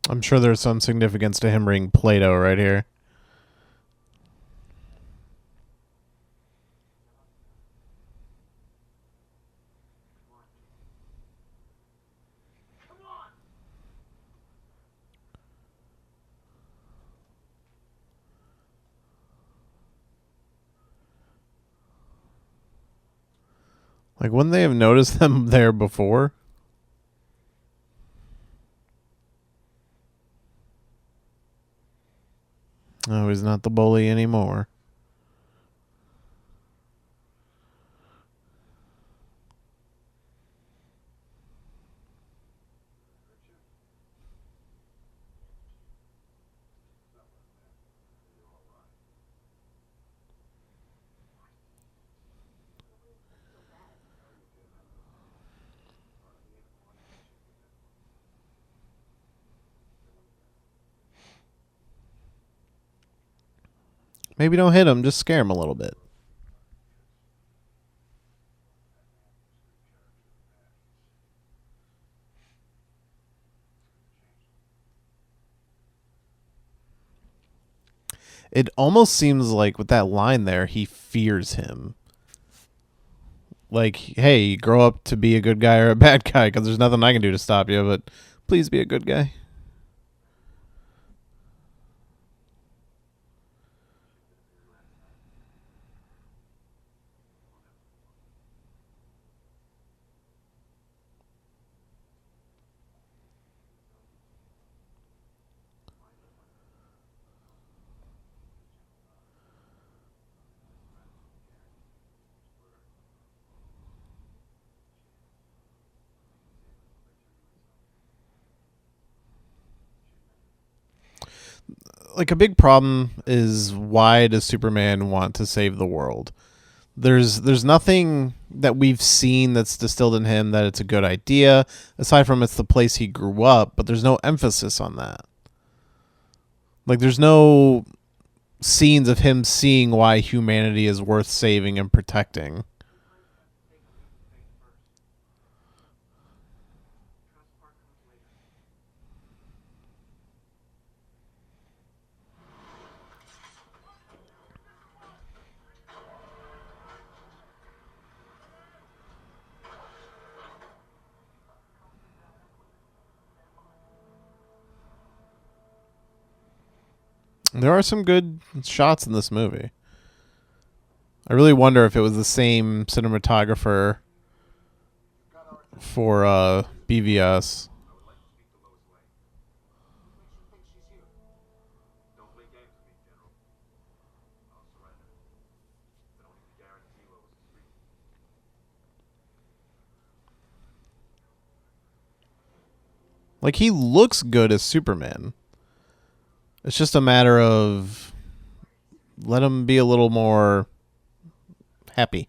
I'm sure there's some significance to him bringing Plato right here. Like, wouldn't they have noticed them there before? Oh, he's not the bully anymore. Maybe don't hit him, just scare him a little bit. It almost seems like with that line there, he fears him. Like, hey, grow up to be a good guy or a bad guy, because there's nothing I can do to stop you, but please be a good guy. Like, a big problem is, why does Superman want to save the world? There's nothing that we've seen that's distilled in him that it's a good idea, aside from it's the place he grew up, but there's no emphasis on that. Like, there's no scenes of him seeing why humanity is worth saving and protecting. There are some good shots in this movie. I really wonder if it was the same cinematographer for BVS. Like, he looks good as Superman. It's just a matter of, let him be a little more happy.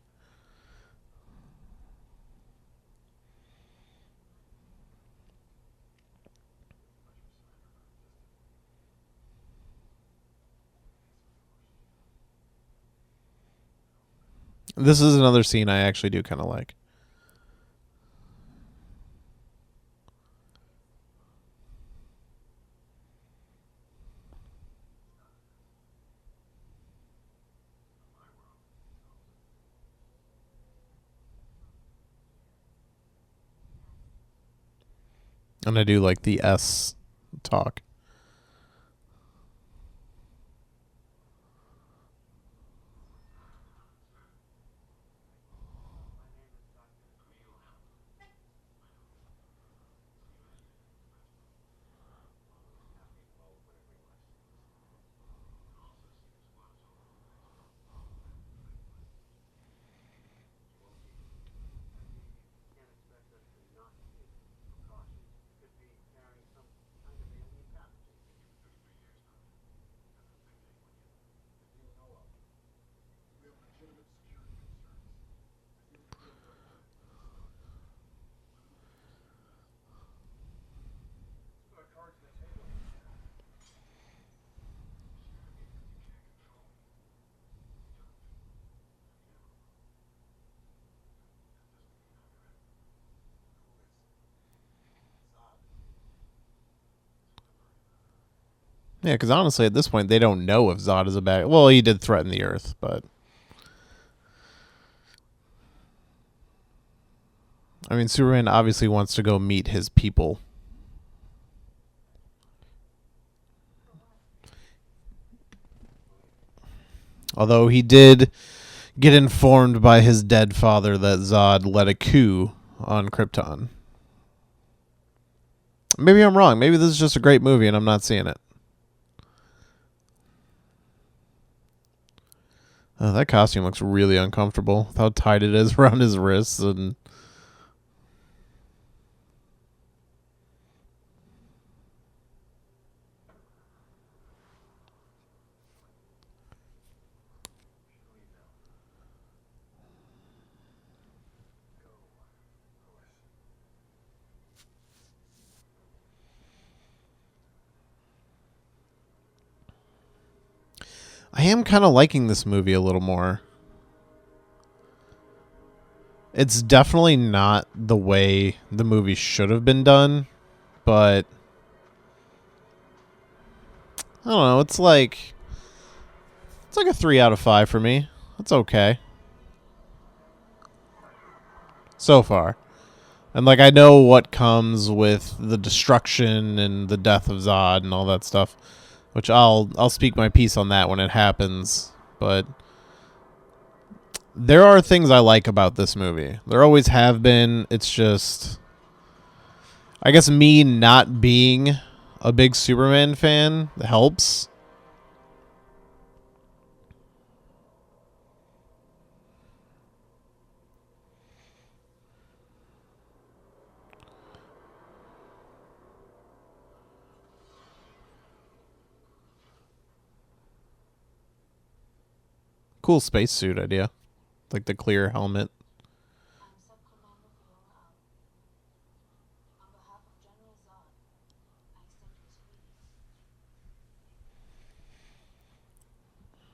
This is another scene I actually do kind of like. And I do like the S talk. Yeah, because honestly, at this point, they don't know if Zod is a bad. Well, he did threaten the Earth, but I mean, Superman obviously wants to go meet his people. Although he did get informed by his dead father that Zod led a coup on Krypton. Maybe I'm wrong. Maybe this is just a great movie and I'm not seeing it. Oh, that costume looks really uncomfortable with how tight it is around his wrists and I am kind of liking this movie a little more. It's definitely not the way the movie should have been done, but I don't know. It's like a 3 out of 5 for me. That's okay so far. And like I know what comes with the destruction and the death of Zod and all that stuff, which I'll speak my piece on that when it happens, but there are things I like about this movie. There always have been. It's just I guess me not being a big Superman fan helps. Cool spacesuit idea. Like the clear helmet. I'm Sub-Commander Viola Allen. On behalf of General Zod, I extend you his greetings.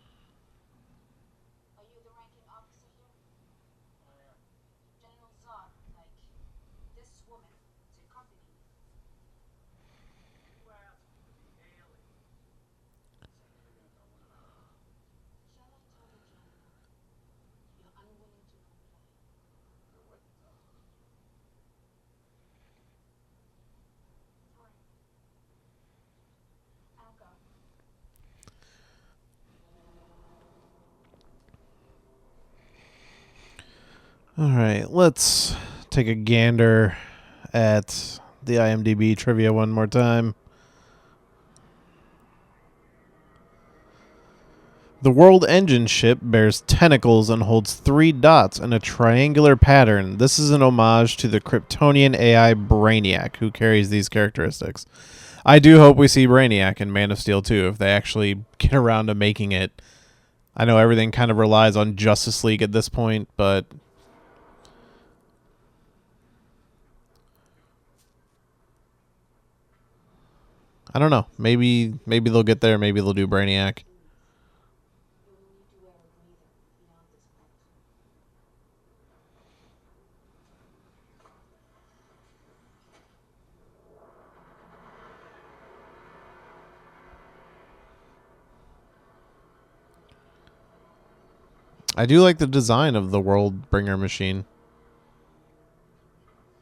Are you the ranking officer here? General Zod would like this woman to accompany me. Shall I tell the General you're unwilling to comply? Fine. I'll go. All right, let's take a gander at the IMDb trivia one more time. The World Engine ship bears tentacles and holds 3 dots in a triangular pattern. This is an homage to the Kryptonian AI Brainiac, who carries these characteristics. I do hope we see Brainiac in Man of Steel 2 if they actually get around to making it. I know everything kind of relies on Justice League at this point, but I don't know. Maybe they'll get there. Maybe they'll do Brainiac. You will need to wear a breather beyond this point. I do like the design of the World Bringer machine.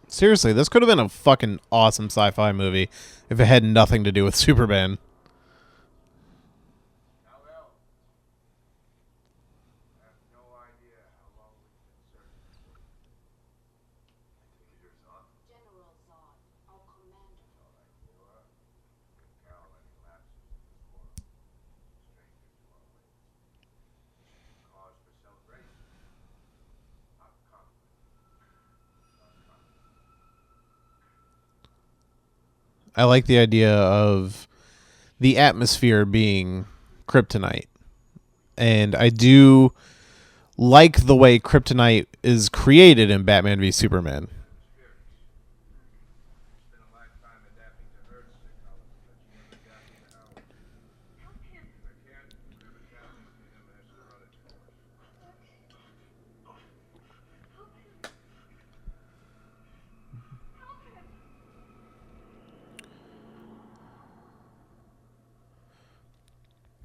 Seriously, this could have been a fucking awesome sci-fi movie if it had nothing to do with Superman. General Zod, our commander. I like the idea of the atmosphere being kryptonite. And I do like the way kryptonite is created in Batman v Superman.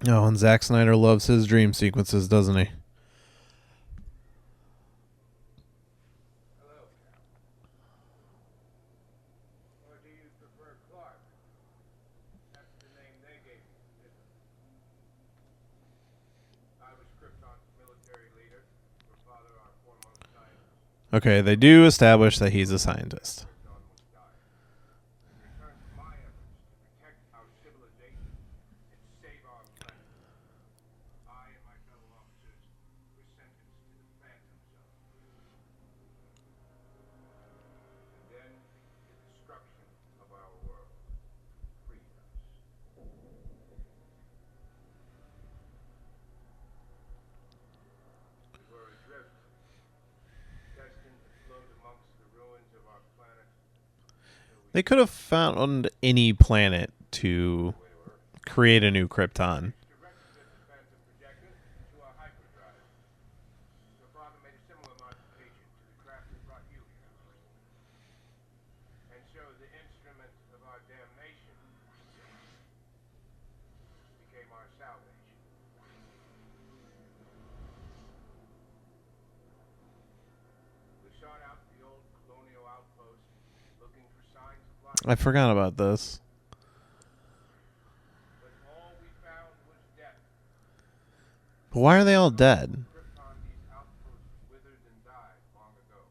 Oh, and Zack Snyder loves his dream sequences, doesn't he? Hello. Or do you prefer Clark? That's the name they gave me, isn't it? I was Krypton's military leader. Your father, our foremost scientist. Okay, they do establish that he's a scientist. Krypton was dying. In return for my efforts to protect our civilization and save our planet, I and my fellow officers were sentenced to the Phantom Zone. And then the destruction of our world freed us. We were adrift, destined to float amongst the ruins of our planet until we They could have found any planet to way to Earth. create a new Krypton. Directed the Phantom projector to a hyperdrive. Your father made a similar modification to the craft that brought you here. And so the instrument of our damnation became our salvation. We sought out the old colonial outpost, looking for signs of life, I forgot about this. but all we found was death. But why are they all dead? Krypton, these outposts withered and died long ago.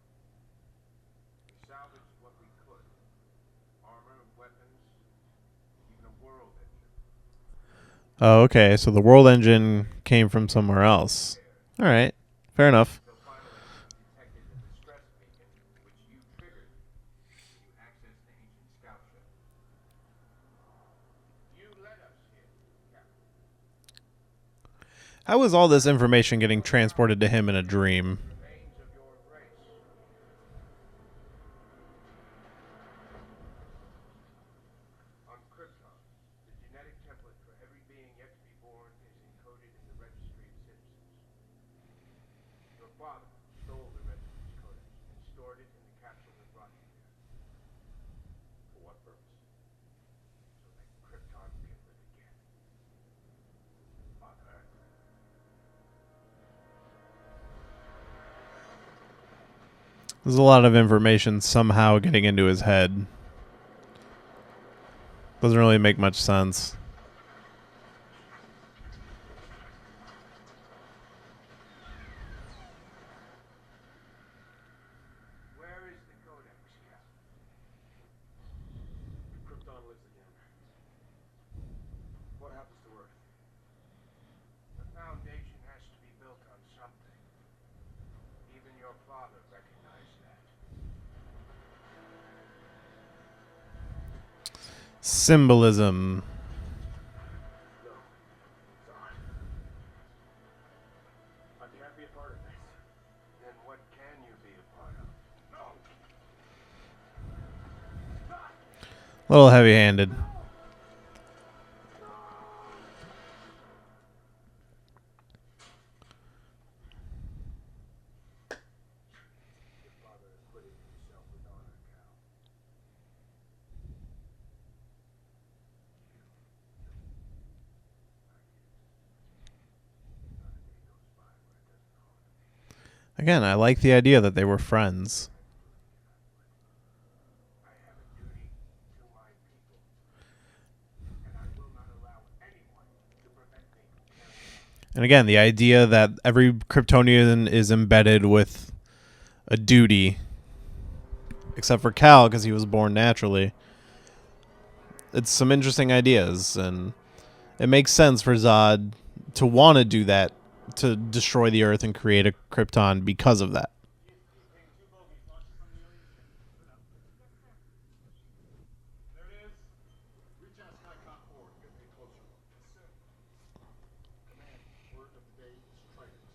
We salvaged what we could. Armor, weapons, even a world engine. Oh, okay. So the world engine came from somewhere else. All right. Fair enough. Until finally we detected the distress beacon, which you triggered when you accessed the ancient scout ship. You led us here, Captain. How is all this information getting transported to him in a dream? Remains of your race. On Krypton, the genetic template for every being yet to be born is encoded in the Registry of Citizens. Your father stole the registry's codex and stored it in the capsule that brought you here. For what purpose? So that Krypton can live again. On Earth. There's a lot of information somehow getting into his head. Doesn't really make much sense. Where is the codex, Captain? Krypton lives again. What happens to Earth? The foundation has to be built on something. Even your father recognized that. Symbolism. No. Sorry. I can't be a part of this. Then what can you be a part of? No! A little heavy-handed. Your father acquitted himself with honor, Cal. Not a day goes by where it doesn't haunt me. Again, I like the idea that they were friends. I have a duty to my people, and I will not allow anyone to prevent me from carrying it out. And again, the idea that every Kryptonian is embedded with a duty, except for Cal because he was born naturally. It's some interesting ideas, and it makes sense for Zod to want to do that, to destroy the Earth and create a Krypton because of that. There it is. Reach out Skycon 4 and get me a closer look. Yes, sir. Command, word of the day is Trident.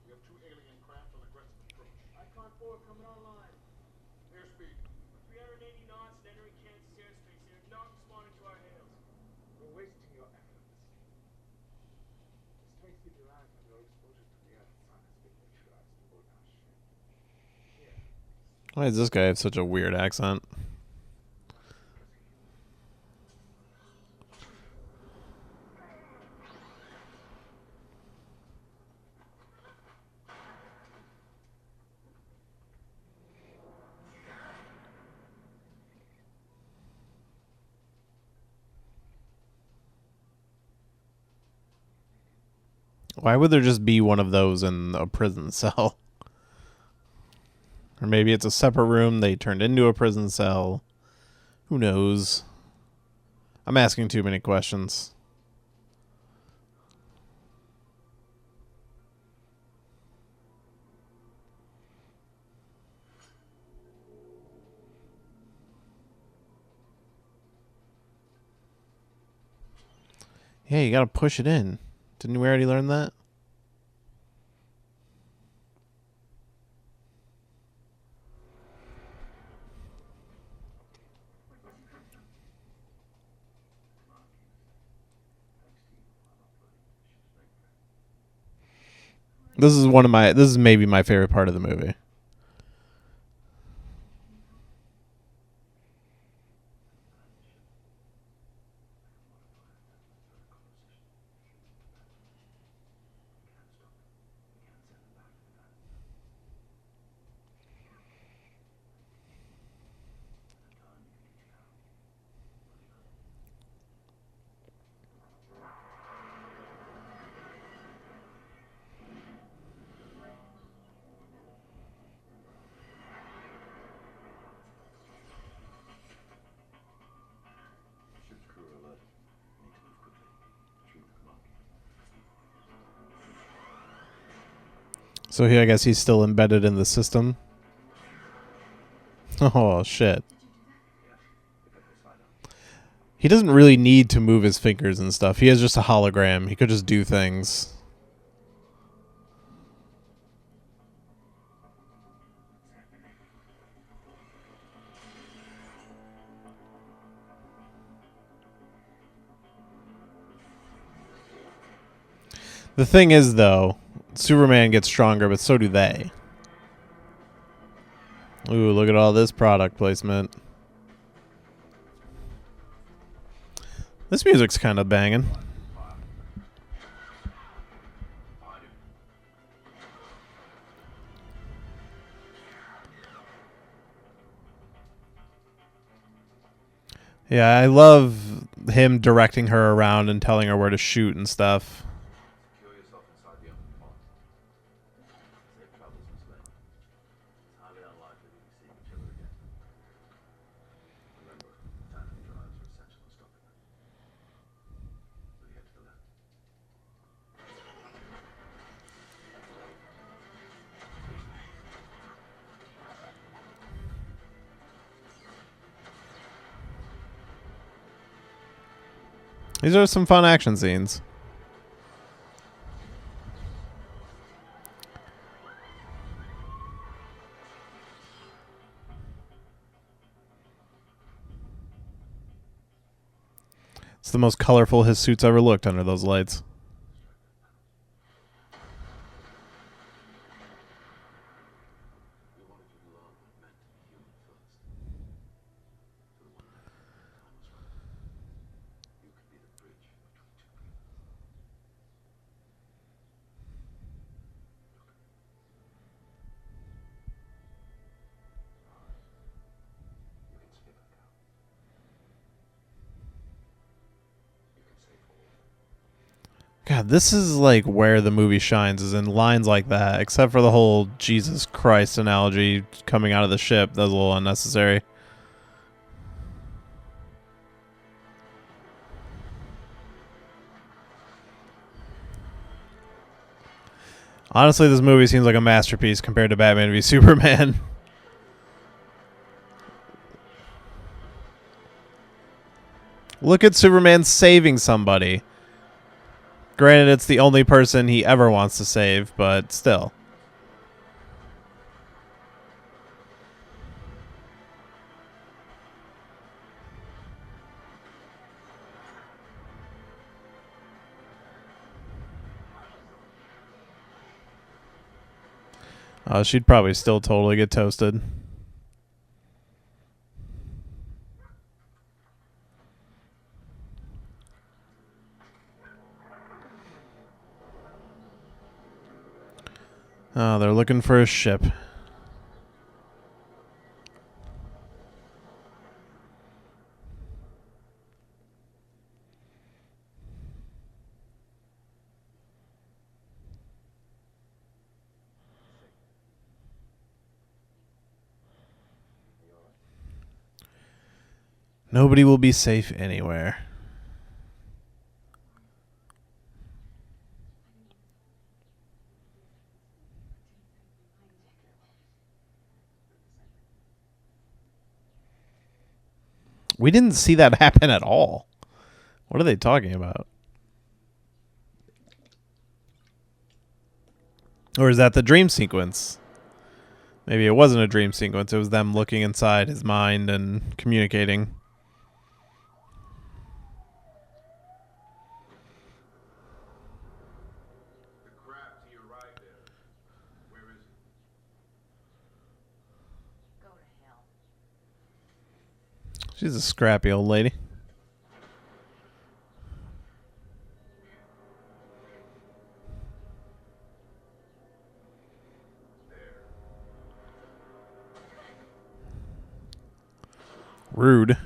We have 2 alien craft on aggressive approach. Icon 4 coming online. Airspeed. 380 knots and entering Kansas airspace. They are not responding to our hails. We're wasting your efforts. Just try to keep your eyes on your exposure to the Earth sun as we neutralize the board our ship. Here. Why does this guy have such a weird accent? Why would there just be one of those in a prison cell? Or maybe it's a separate room they turned into a prison cell. Who knows? I'm asking too many questions. Yeah, you gotta push it in. Didn't we already learn that? This is maybe my favorite part of the movie. Ship's crew are alert. Need to move quickly. Retrieve the command key. So here, I guess he's still embedded in the system. Oh, shit. He doesn't really need to move his fingers and stuff. He has just a hologram. He could just do things. The thing is, though, Superman gets stronger, but so do they. Ooh, look at all this product placement. This music's kind of banging. Yeah, I love him directing her around and telling her where to shoot and stuff. Secure yourself inside the open pod. Safe travels, Miss Lane. It's highly unlikely we'll be seeing each other again. Remember, tandem drives are essential in stopping them. We head to the left. These are some fun action scenes. It's the most colorful his suit's ever looked under those lights. We wanted you to learn what it meant to be human first. To the one who time was right. You could be the bridge between two people. You can stay back out. You can save all. God, this is like where the movie shines, is in lines like that, except for the whole Jesus Christ analogy coming out of the ship. That was a little unnecessary. Honestly, this movie seems like a masterpiece compared to Batman v Superman. Look at Superman saving somebody. Granted, it's the only person he ever wants to save, but still. She'd probably still totally get toasted. Oh, they're looking for a ship. Nobody will be safe anywhere. We didn't see that happen at all. What are they talking about? Or is that the dream sequence? Maybe it wasn't a dream sequence. It was them looking inside his mind and communicating. The crab to your right there. Where is it? Go to hell. She's a scrappy old lady. Rude.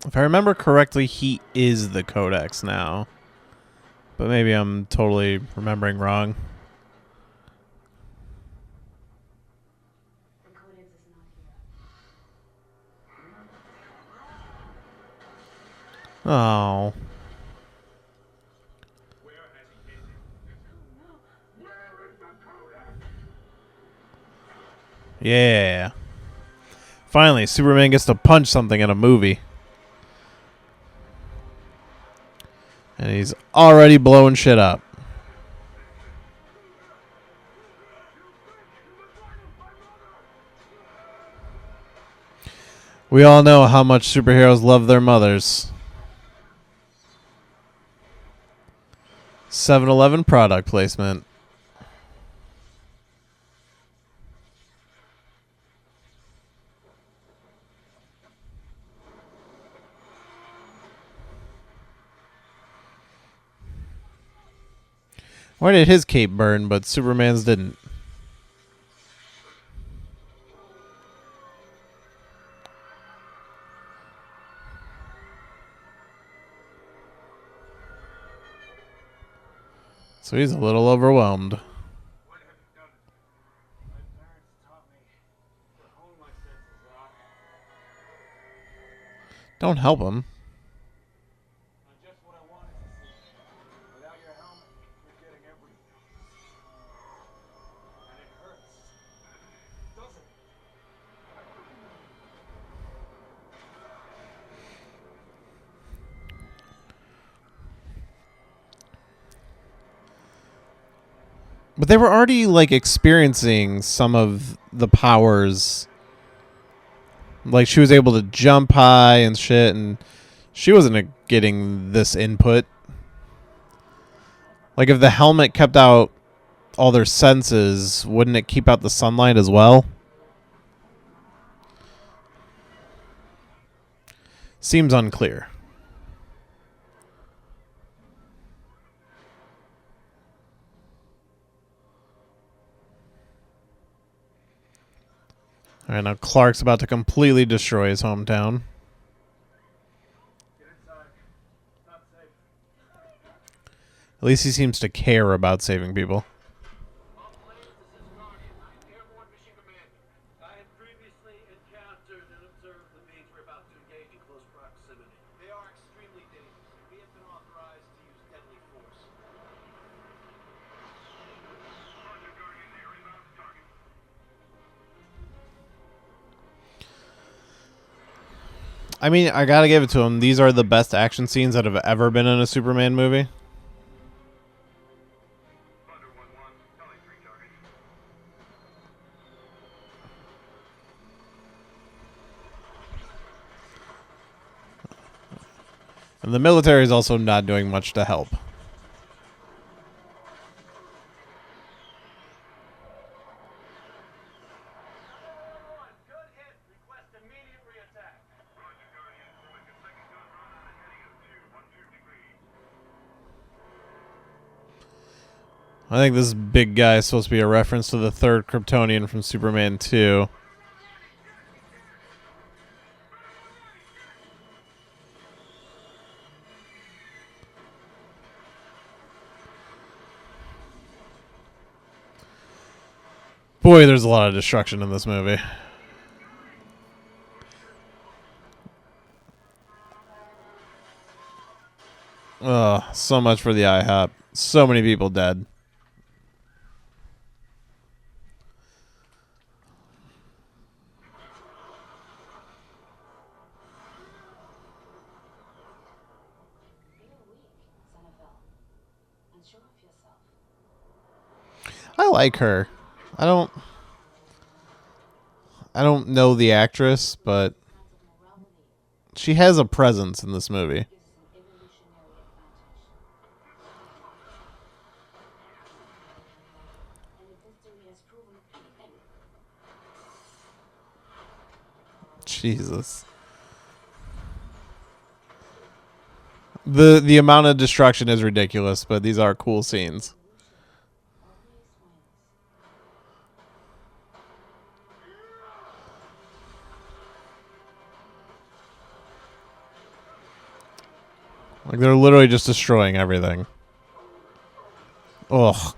If I remember correctly, he is the Codex now. But maybe I'm totally remembering wrong. The Codex is not here. Oh. Where has he hidden it? Where is the Codex? Yeah. Finally, Superman gets to punch something in a movie. And he's already blowing shit up. We all know how much superheroes love their mothers. 7-Eleven product placement. Why did his cape burn, but Superman's didn't? So he's a little overwhelmed. What have you done? My parents taught me to hone my senses, Rock. Don't help him. Not just what I wanted to see. Without your helmet, you're getting everything. And it hurts. Doesn't it? But they were already like experiencing some of the powers. Like she was able to jump high and shit, and she wasn't getting this input. Like if the helmet kept out all their senses, wouldn't it keep out the sunlight as well? Seems unclear. All right, now Clark's about to completely destroy his hometown. Get inside. It's not safe. At least he seems to care about saving people. All planes, this is Guardian. I'm Airborne Mission Commander. I have previously encountered and observed the beings we're about to engage in close proximity. They are extremely dangerous, and we have been authorized to use deadly force. Roger, Guardian there. Inbound to target. I mean, I gotta give it to him. These are the best action scenes that have ever been in a Superman movie. Thunder 1-1. Telling 3 targets. And the military is also not doing much to help. Good hit. Request immediate reattack. Roger, Guardian. Throwing a second gun run on a heading of 212 degrees. I think this big guy is supposed to be a reference to the third Kryptonian from Superman 2. Boy, there's a lot of destruction in this movie. Ugh, so much for the IHOP. So many people dead. I like her. I don't know the actress, but she has a presence in this movie. Jesus. The amount of destruction is ridiculous, but these are cool scenes. Like, they're literally just destroying everything. Ugh.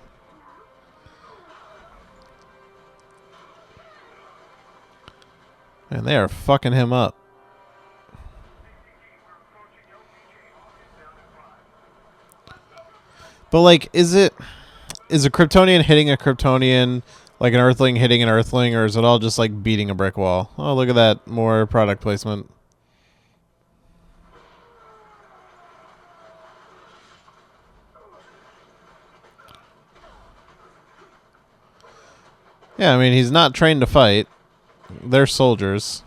And they are fucking him up. But, like, is a Kryptonian hitting a Kryptonian like an Earthling hitting an Earthling, or is it all just like beating a brick wall? Oh, look at that. More product placement. Yeah, I mean, he's not trained to fight. They're soldiers.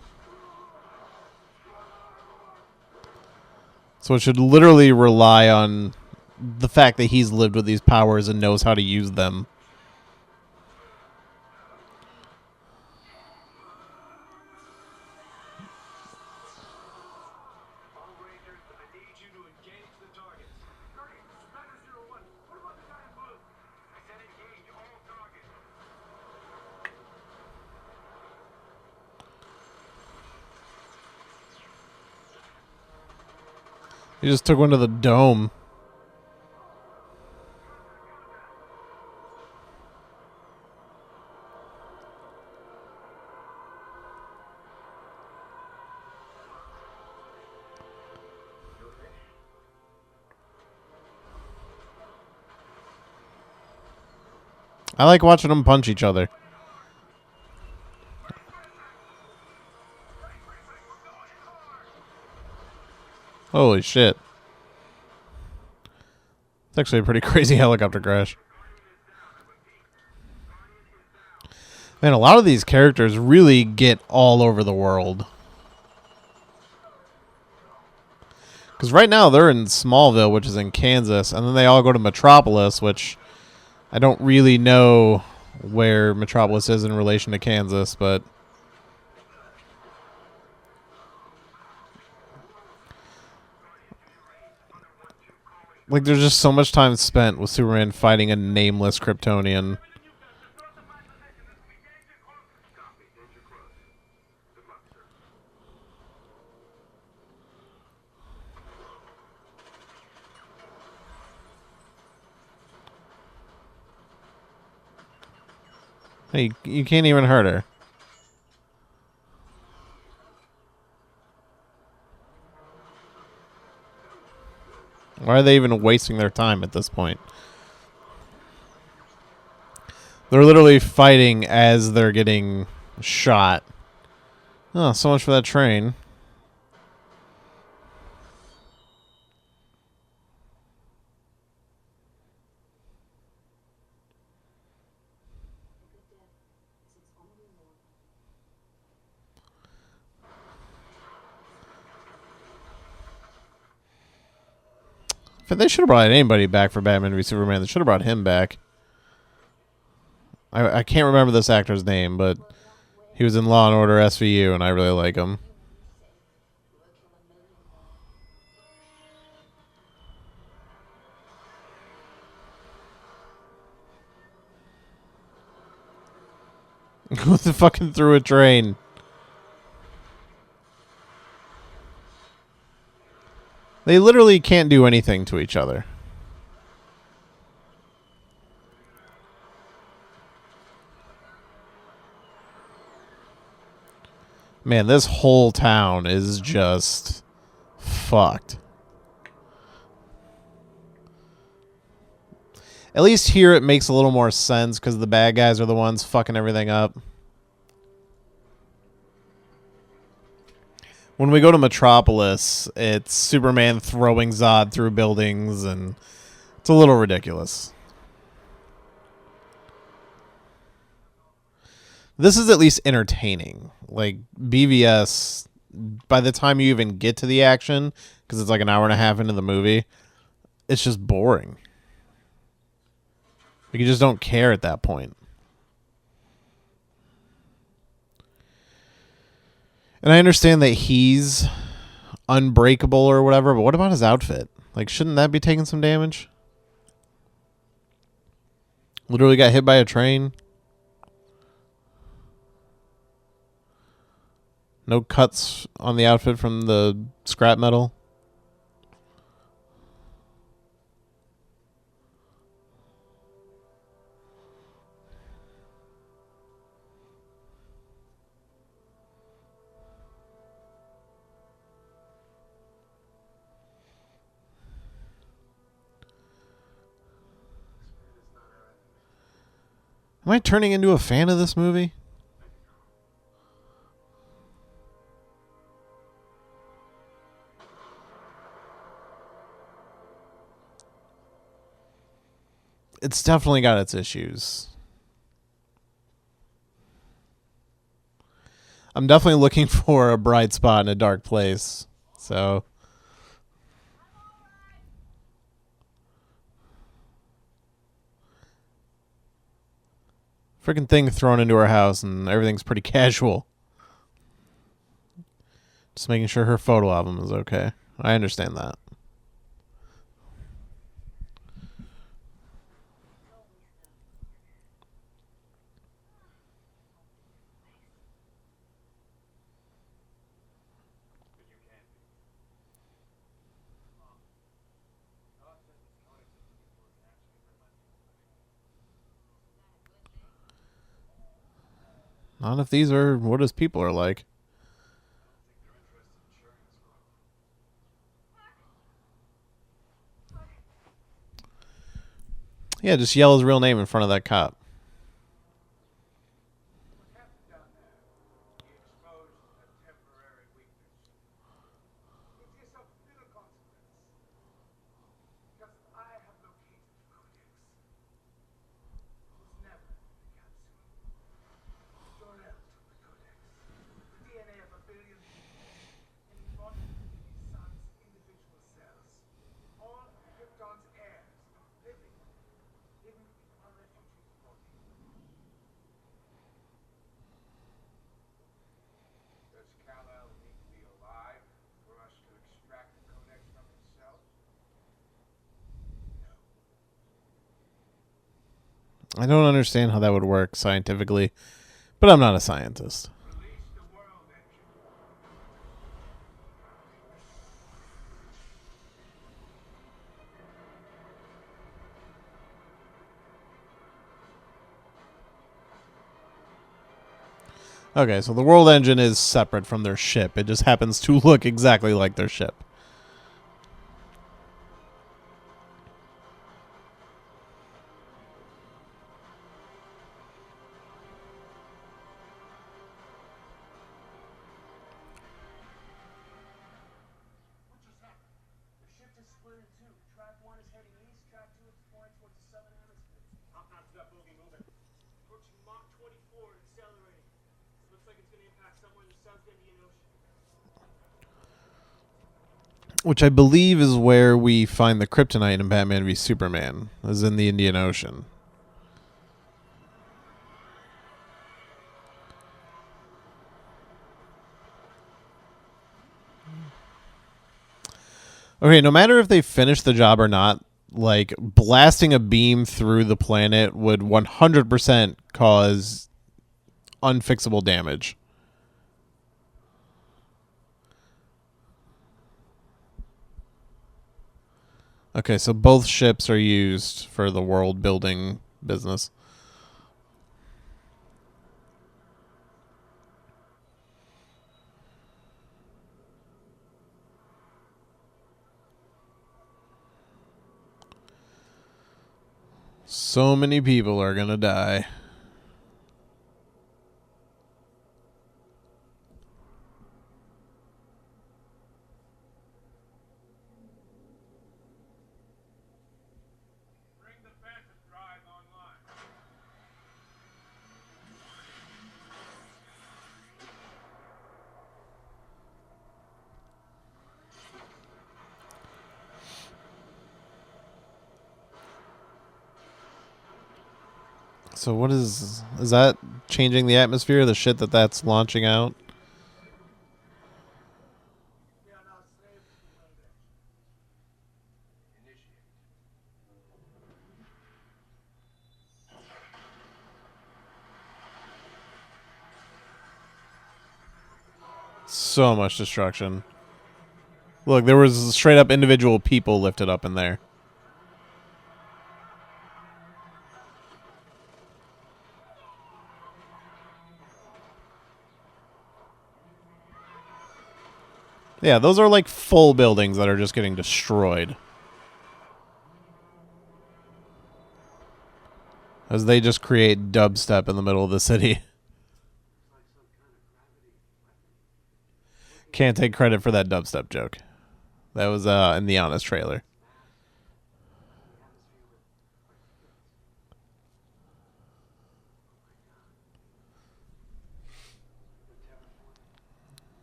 So it should literally rely on the fact that he's lived with these powers and knows how to use them. He just took one to the dome. I like watching them punch each other. Holy shit. It's actually a pretty crazy helicopter crash. Man, a lot of these characters really get all over the world. Because right now they're in Smallville, which is in Kansas, and then they all go to Metropolis, which I don't really know where Metropolis is in relation to Kansas, but like, there's just so much time spent with Superman fighting a nameless Kryptonian. Hey, you can't even hurt her. Why are they even wasting their time at this point? They're literally fighting as they're getting shot. Oh, so much for that train. They should have brought anybody back for Batman v Superman. They should have brought him back. I can't remember this actor's name, but he was in Law and Order SVU, and I really like him. What the fucking through a train? They literally can't do anything to each other. Man, this whole town is just fucked. At least here it makes a little more sense because the bad guys are the ones fucking everything up. When we go to Metropolis, it's Superman throwing Zod through buildings, and it's a little ridiculous. This is at least entertaining. Like, BVS, by the time you even get to the action, because it's like an hour and a half into the movie, it's just boring. Like, you just don't care at that point. And I understand that he's unbreakable or whatever, but what about his outfit? Like, shouldn't that be taking some damage? Literally got hit by a train. No cuts on the outfit from the scrap metal. Am I turning into a fan of this movie? It's definitely got its issues. I'm definitely looking for a bright spot in a dark place. So freaking thing thrown into her house and everything's pretty casual. Just making sure her photo album is okay. I understand that. Not if these are what his people are like. Yeah, just yell his real name in front of that cop. What happened down there? He exposed a temporary weakness. Give yourself a little consequence. Because I have located the Codex. It was never in the capsule. Jor-El took the Codex. The DNA of a billion people. And he brought it into his son's individual cells. All of Krypton's heirs are living. Hidden in our refugees' body. Does Kal-El need to be alive for us to extract the Codex from his cells? No. I don't understand how that would work scientifically, but I'm not a scientist. Release the world engine. Okay, so the world engine is separate from their ship. It just happens to look exactly like their ship. What just happened? The ship is split in two. Track 1 is heading east, track 2 is flying towards the southern hemisphere. Hop onto that bogey moving. Approaching Mach 24 and accelerating. Looks like it's going to impact somewhere in the South Indian Ocean. Which I believe is where we find the kryptonite in Batman v Superman, is in the Indian Ocean. Okay, no matter if they finish the job or not, like, blasting a beam through the planet would 100% cause unfixable damage. Okay, so both ships are used for the world building business. So many people are gonna die. Bring the phantom drive online. So what is that changing the atmosphere? The shit that's launching out? We are now slaves to the Elder. Initiate. So much destruction. Look, there was straight up individual people lifted up in there. Yeah, those are like full buildings that are just getting destroyed. As they just create dubstep in the middle of the city. Can't take credit for that dubstep joke. That was in the Honest trailer.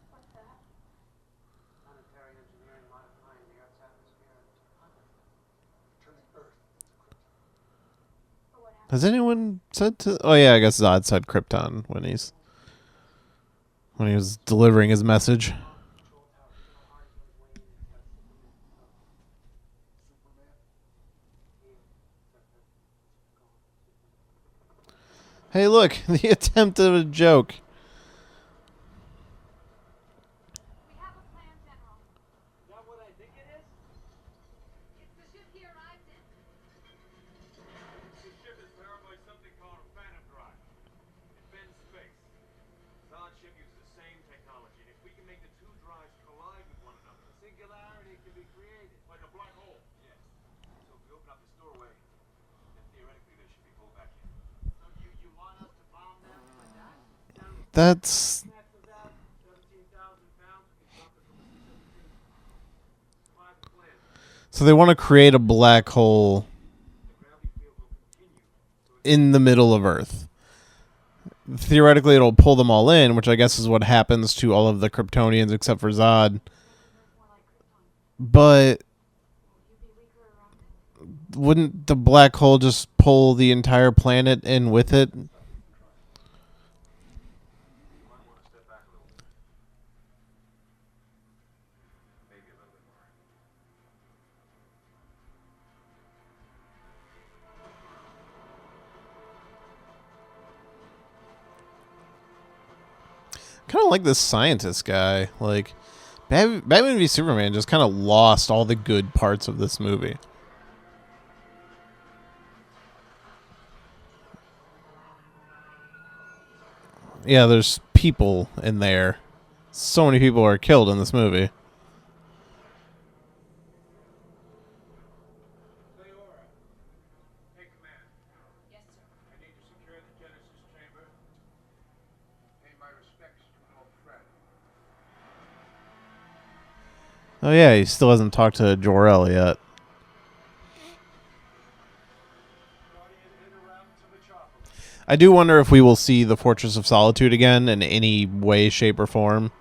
What's that? Planetary engineering modifying the Earth's atmosphere Turning Earth into Krypton. But what happened? Has anyone said to? Oh yeah, I guess Zod said Krypton when he was delivering his message. Hey, look, the attempt at a joke. We have a plan, General. Is that what I think it is? It's the ship he arrived in. This ship is powered by something called a phantom drive. It bends space. Zod's ship uses the same technology, and if we can make the two drives collide with one another, Singularity can be created. like a black hole. Yes. So if we open up this doorway, then theoretically they should be pulled back in. So you want us to bomb them like that? That's Max was out, 17,000 pounds. We can drop it from a C-17. Survive the plan. so they want to create a black hole The gravity field will continue. in the middle of Earth. Theoretically, it'll pull them all in, which I guess is what happens to all of the Kryptonians except for Zod. More like Krypton. But Will you be weaker around it? wouldn't the black hole just pull the entire planet in with it? You might want to step back a little bit. Maybe a little bit more. Kind of like this scientist guy. Like, Batman v Superman just kind of lost all the good parts of this movie. Yeah, there's people in there. So many people are killed in this movie. Leora. Take command. Yes, sir. I need to secure the Genesis chamber. Pay my respects to an old friend. Oh yeah, he still hasn't talked to Jor-El yet. Guardian en route to Metropolis. I do wonder if we will see the Fortress of Solitude again in any way, shape, or form.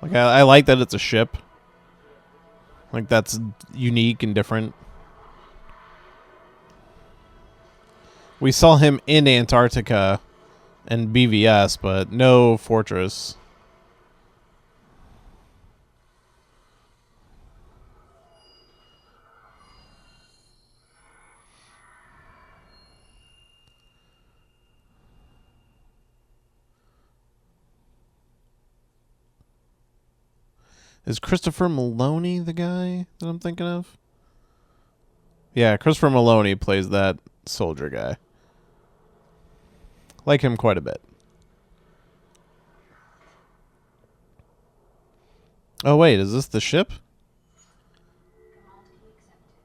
Like, I like that it's a ship. Like, that's unique and different. We saw him in Antarctica and BVS, but no fortress. Is Christopher Maloney the guy that I'm thinking of? Yeah, Christopher Maloney plays that soldier guy. Like him quite a bit. Oh wait, is this the ship? Command to be accepted.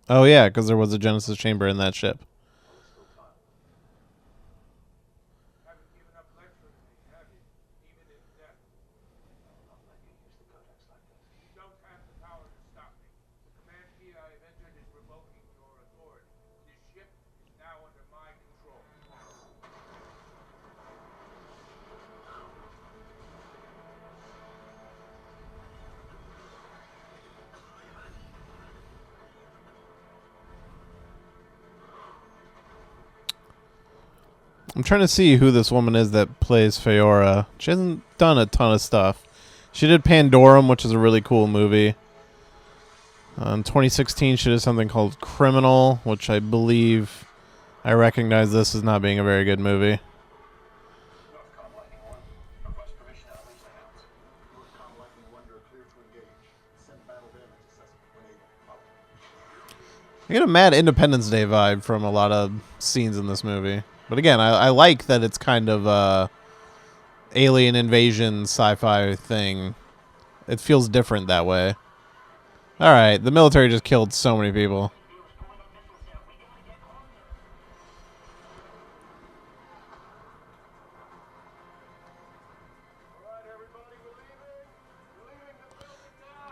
Oh yeah, because there was a Genesis chamber in that ship. Haven't given up lecturing me, have you? Even in death. You don't have the power to stop me. The command key I have entered is revoking your authority. This ship is now under my control. I'm trying to see who this woman is that plays Feora. She hasn't done a ton of stuff. She did Pandorum, which is a really cool movie. In 2016, she did something called Criminal, which I believe I recognize this as not being a very good movie. Northcom Lightning 1. Request permission to unleash the hounds. Northcom Lightning 1, you're cleared to engage. Send battle damage assessment when able. Out. I get a mad Independence Day vibe from a lot of scenes in this movie. But again, I like that it's kind of a alien invasion sci-fi thing. It feels different that way. Alright, the military just killed so many people.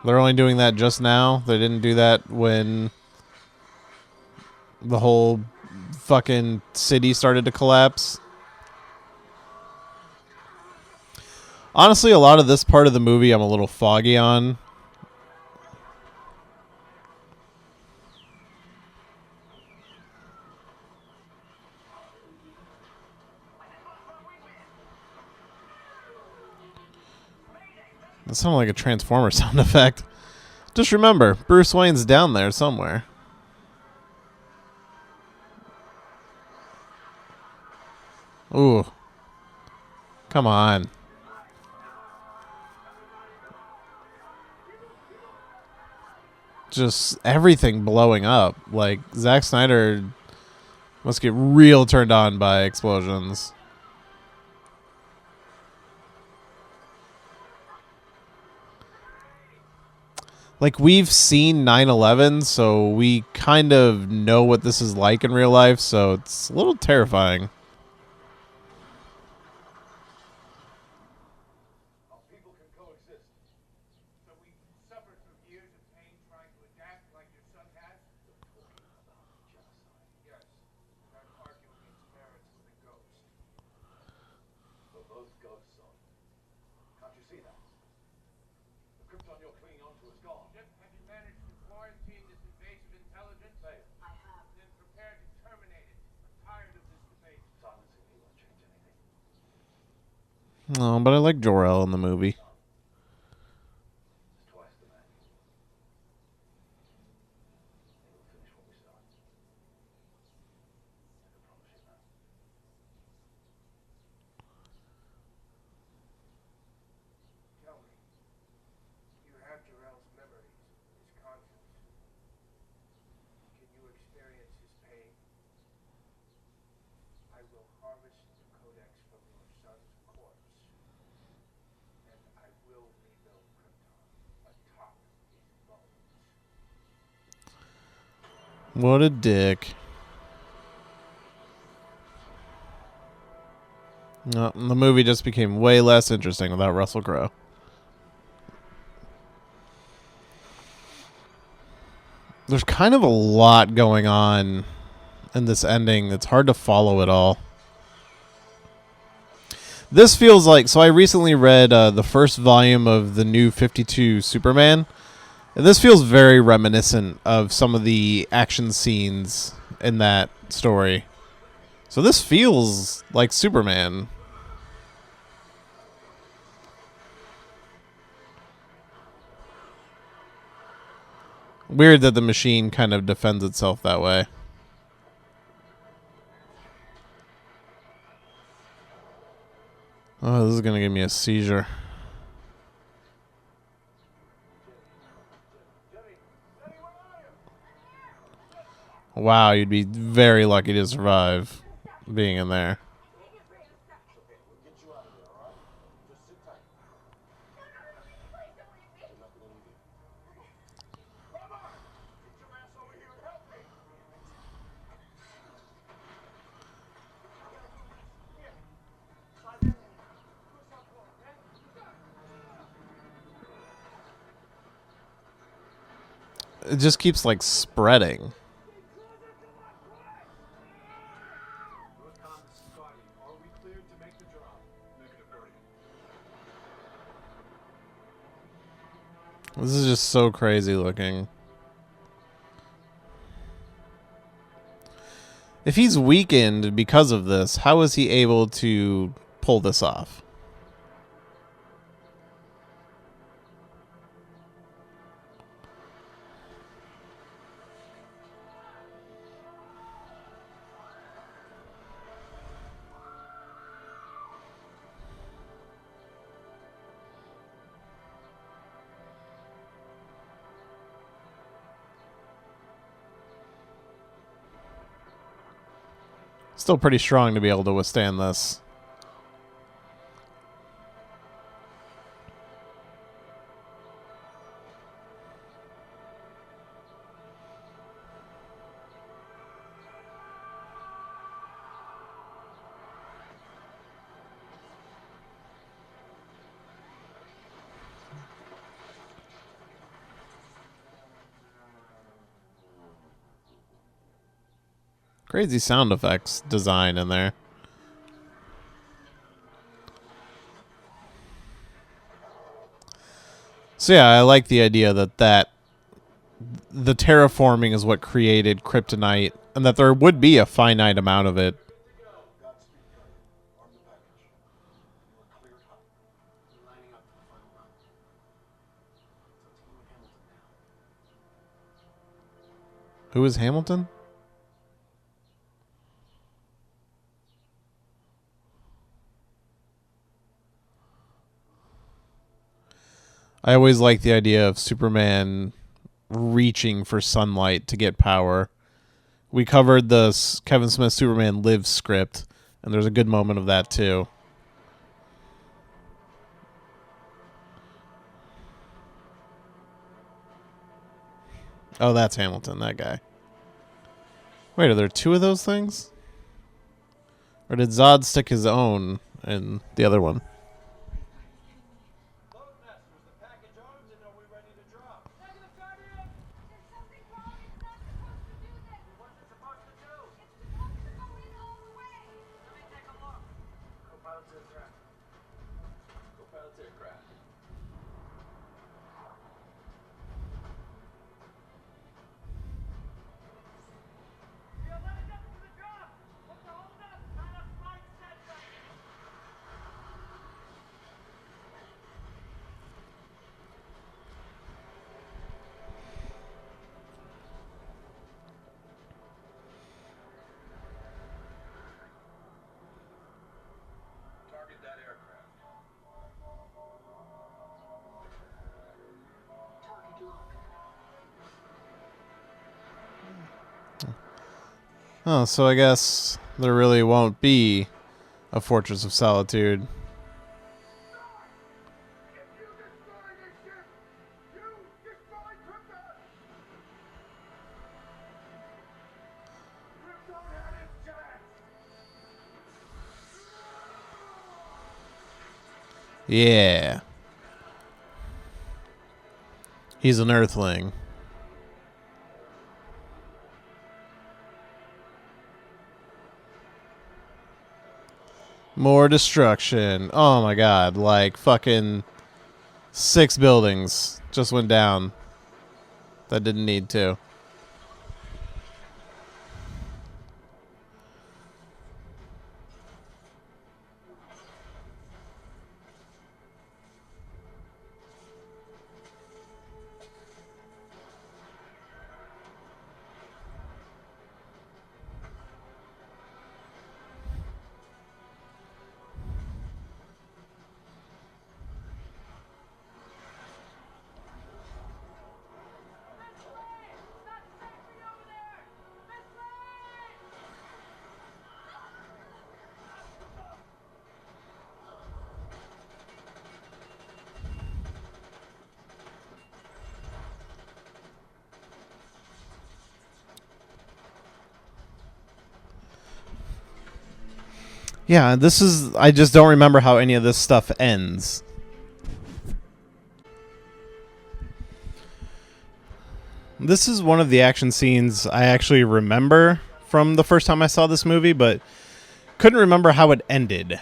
They're only doing that just now. They didn't do that when the whole fucking city started to collapse. Honestly, a lot of this part of the movie I'm a little foggy on. That sounded like a Transformer sound effect. Just remember, Bruce Wayne's down there somewhere. Ooh. Come on. Just everything blowing up. Like, Zack Snyder must get real turned on by explosions. Like, we've seen 9/11, so we kind of know what this is like in real life, so it's a little terrifying. Our people can coexist. So we suffered through years of pain trying to adapt like your son has? Yes. And I'm arguing its merits with a ghost. We're both ghosts, son. Can't you see that? The krypton you're clinging onto is gone. Chip, have you managed to quarantine this invasive intelligence? Say it. I have. Then prepare to terminate it. I'm tired of this debate. Silencing me won't change anything. No, but I like Jor-El in the movie. It's twice the man. We'll finish what we start. I can promise you that. Tell me, you have Jor-El's memories, his conscience. Can you experience his pain? I will harvest the codex from your son's corpse, and I will rebuild Krypton atop his bones. What a dick. No, the movie just became way less interesting without Russell Crowe. There's kind of a lot going on in this ending. It's hard to follow it all. This feels like... So I recently read the first volume of the new 52 Superman. And this feels very reminiscent of some of the action scenes in that story. So this feels like Superman. Weird that the machine kind of defends itself that way. Oh, this is going to give me a seizure. Wow, you'd be very lucky to survive being in there. It just keeps like spreading. Northcom, this is Guardian. Are we cleared to make the drop? Negative, Guardian. This is just so crazy looking. If he's weakened because of this, how is he able to pull this off? Still pretty strong to be able to withstand this. Crazy sound effects design in there. So yeah, I like the idea that the terraforming is what created kryptonite, and that there would be a finite amount of it. Godspeed, Guardian. Arm the package. You are cleared hot. We're lining up for the final round. So team with Hamilton now. Who is Hamilton? I always like the idea of Superman reaching for sunlight to get power. We covered the Kevin Smith Superman Live script, and there's a good moment of that too. Oh, that's Hamilton, that guy. Wait, are there two of those things? Or did Zod stick his own in the other one? Loadmasters, the package arms, and are we ready to drop? Negative, Guardian! There's something wrong. It's not supposed to do this. What's it supposed to do? It's supposed to go in all the way. Let me take a look. Co-pilot's aircraft. Co-pilot's aircraft. We are letting up to the drop. What's the hold up? Not a flight center. Target that aircraft. Target locked. Oh, so I guess there really won't be a Fortress of Solitude. If you destroy this ship, you destroy Krypton! Krypton had its chance! Yeah. He's an Earthling. More destruction. Oh my god, like fucking 6 buildings just went down that didn't need to. Yeah, this is... I just don't remember how any of this stuff ends. This is one of the action scenes I actually remember from the first time I saw this movie, but couldn't remember how it ended.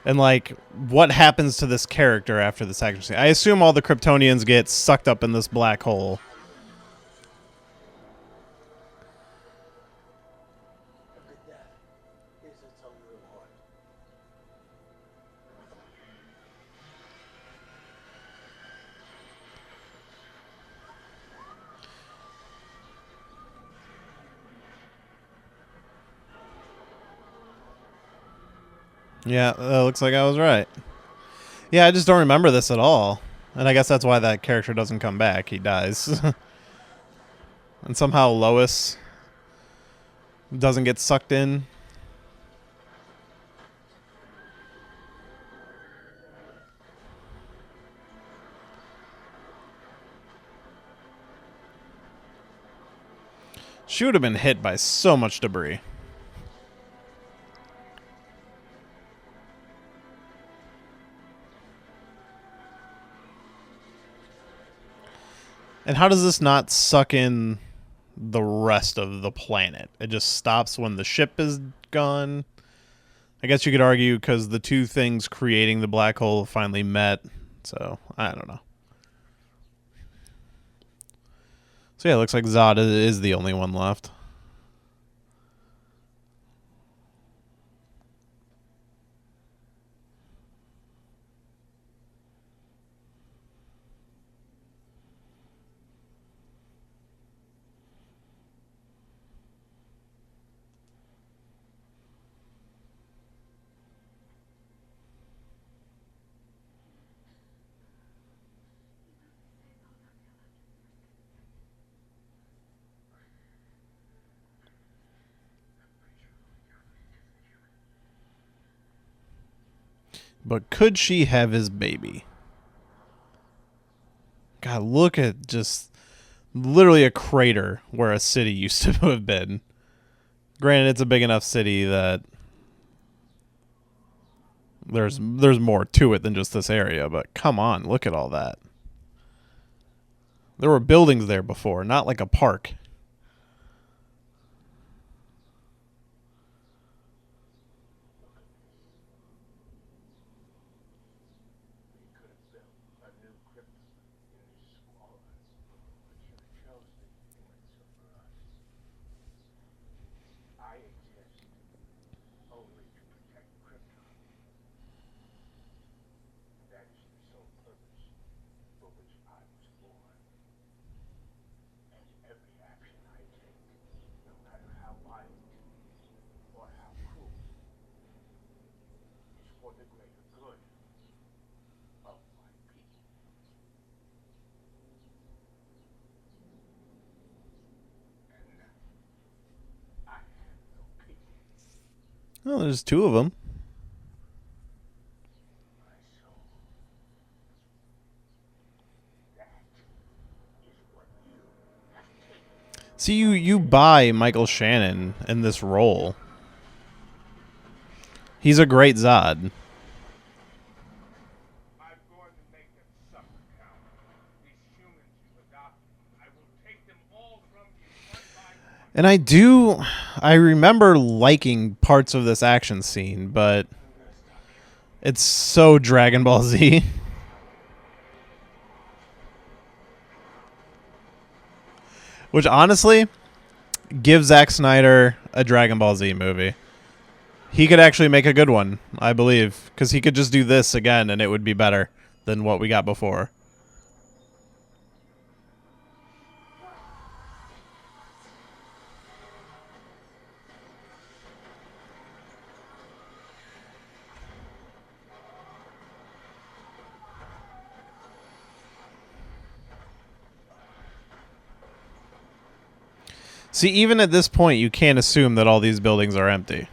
And, like, what happens to this character after this action scene. I assume all the Kryptonians get sucked up in this black hole. A good death is its own reward. Yeah, looks like I was right. Yeah, I just don't remember this at all. And I guess that's why that character doesn't come back. He dies. And somehow Lois doesn't get sucked in. She would have been hit by so much debris. And how does this not suck in the rest of the planet? It just stops when the ship is gone. I guess you could argue because the two things creating the black hole finally met. So, I don't know. So, yeah, it looks like Zod is the only one left. But could she have his baby? God, look at just literally a crater where a city used to have been. Granted, it's a big enough city that there's more to it than just this area, but come on, look at all that. There were buildings there before, not like a park. Well, there's two of them. See, you buy Michael Shannon in this role. He's a great Zod. I'm going to make them suffer, Cal. These humans you adopted, I will take them all from you one by one. And I remember liking parts of this action scene, but it's so Dragon Ball Z. Which honestly gives Zack Snyder a Dragon Ball Z movie. He could actually make a good one, I believe, because he could just do this again and it would be better than what we got before. See, even at this point, you can't assume that all these buildings are empty.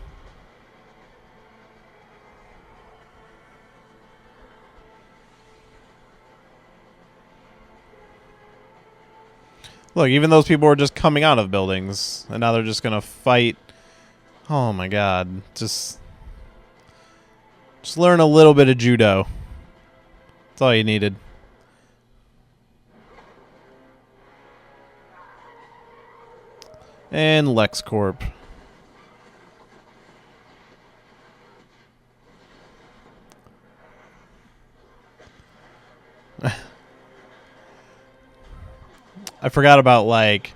Look, even those people were just coming out of buildings, and now they're just going to fight. Oh my god. Just learn a little bit of judo. That's all you needed. And LexCorp. I forgot about, like,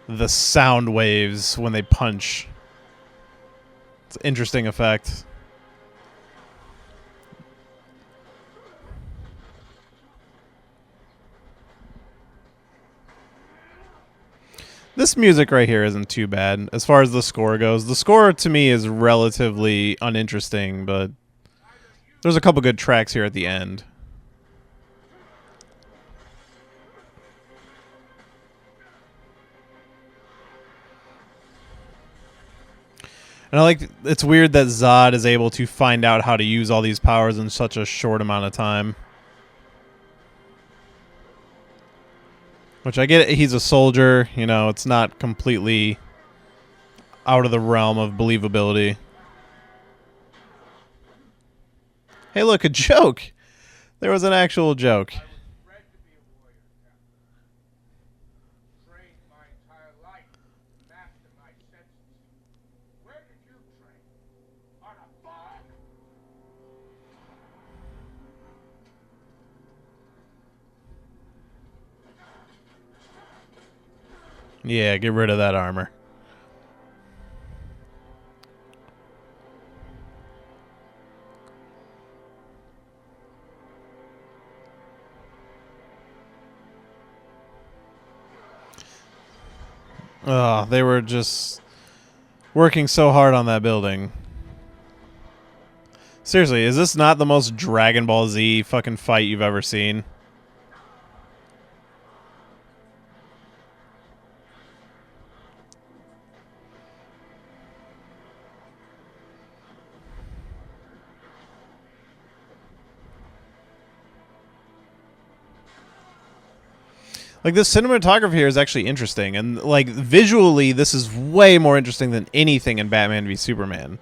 the sound waves when they punch. It's an interesting effect. This music right here isn't too bad as far as the score goes. The score to me is relatively uninteresting, but there's a couple good tracks here at the end. And I like, it's weird that Zod is able to find out how to use all these powers in such a short amount of time. Which I get, he's a soldier, you know, it's not completely out of the realm of believability. Hey, look, a joke. There was an actual joke. I was bred to be a warrior, Captain. Trained my entire life to master my senses. Where did you train? On a farm? Yeah, get rid of that armor. Oh, they were just working so hard on that building. Seriously, is this not the most Dragon Ball Z fucking fight you've ever seen? Like, this cinematography here is actually interesting, and like visually this is way more interesting than anything in Batman v Superman.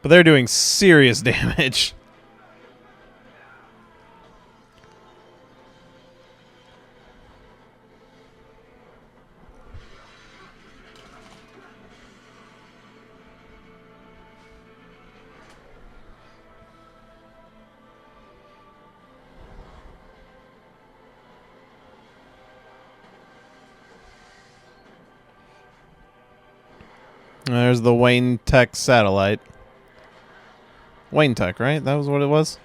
But they're doing serious damage. There's the Wayne Tech satellite. Wayne Tech, right? That was what it was?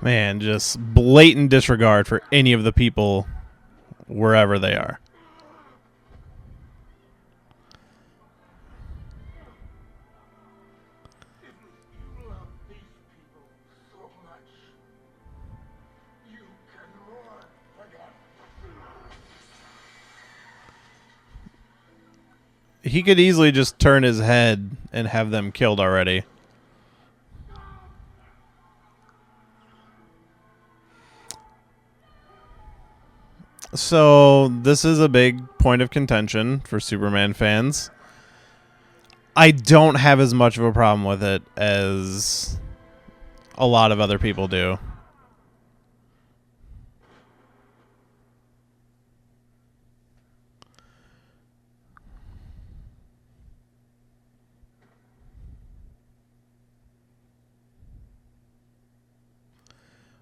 Man, just blatant disregard for any of the people wherever they are. You love these people so much. You can mourn for them. He could easily just turn his head and have them killed already. So, this is a big point of contention for Superman fans. I don't have as much of a problem with it as a lot of other people do.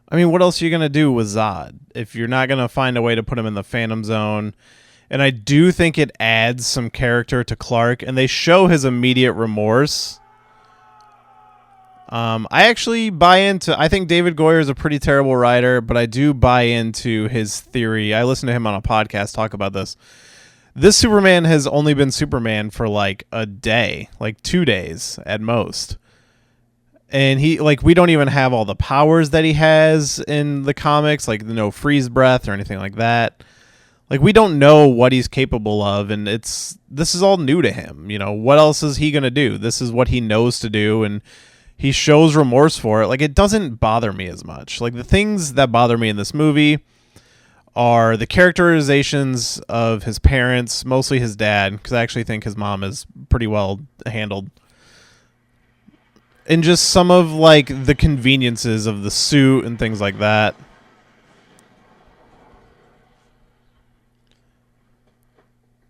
I mean, what else are you going to do with Zod if you're not going to find a way to put him in the Phantom Zone? And I do think it adds some character to Clark, and they show his immediate remorse. I actually buy into... I think David Goyer is a pretty terrible writer, but I do buy into his theory. I listened to him on a podcast talk about this. This Superman has only been Superman for like a day, like 2 days at most. And he, like, we don't even have all the powers that he has in the comics, like no freeze breath or anything like that. Like, we don't know what he's capable of, and this is all new to him. You know, what else is he going to do? This is what he knows to do, and he shows remorse for it. Like, it doesn't bother me as much. Like, the things that bother me in this movie are the characterizations of his parents, mostly his dad, because I actually think his mom is pretty well handled. And just some of, like, the conveniences of the suit and things like that.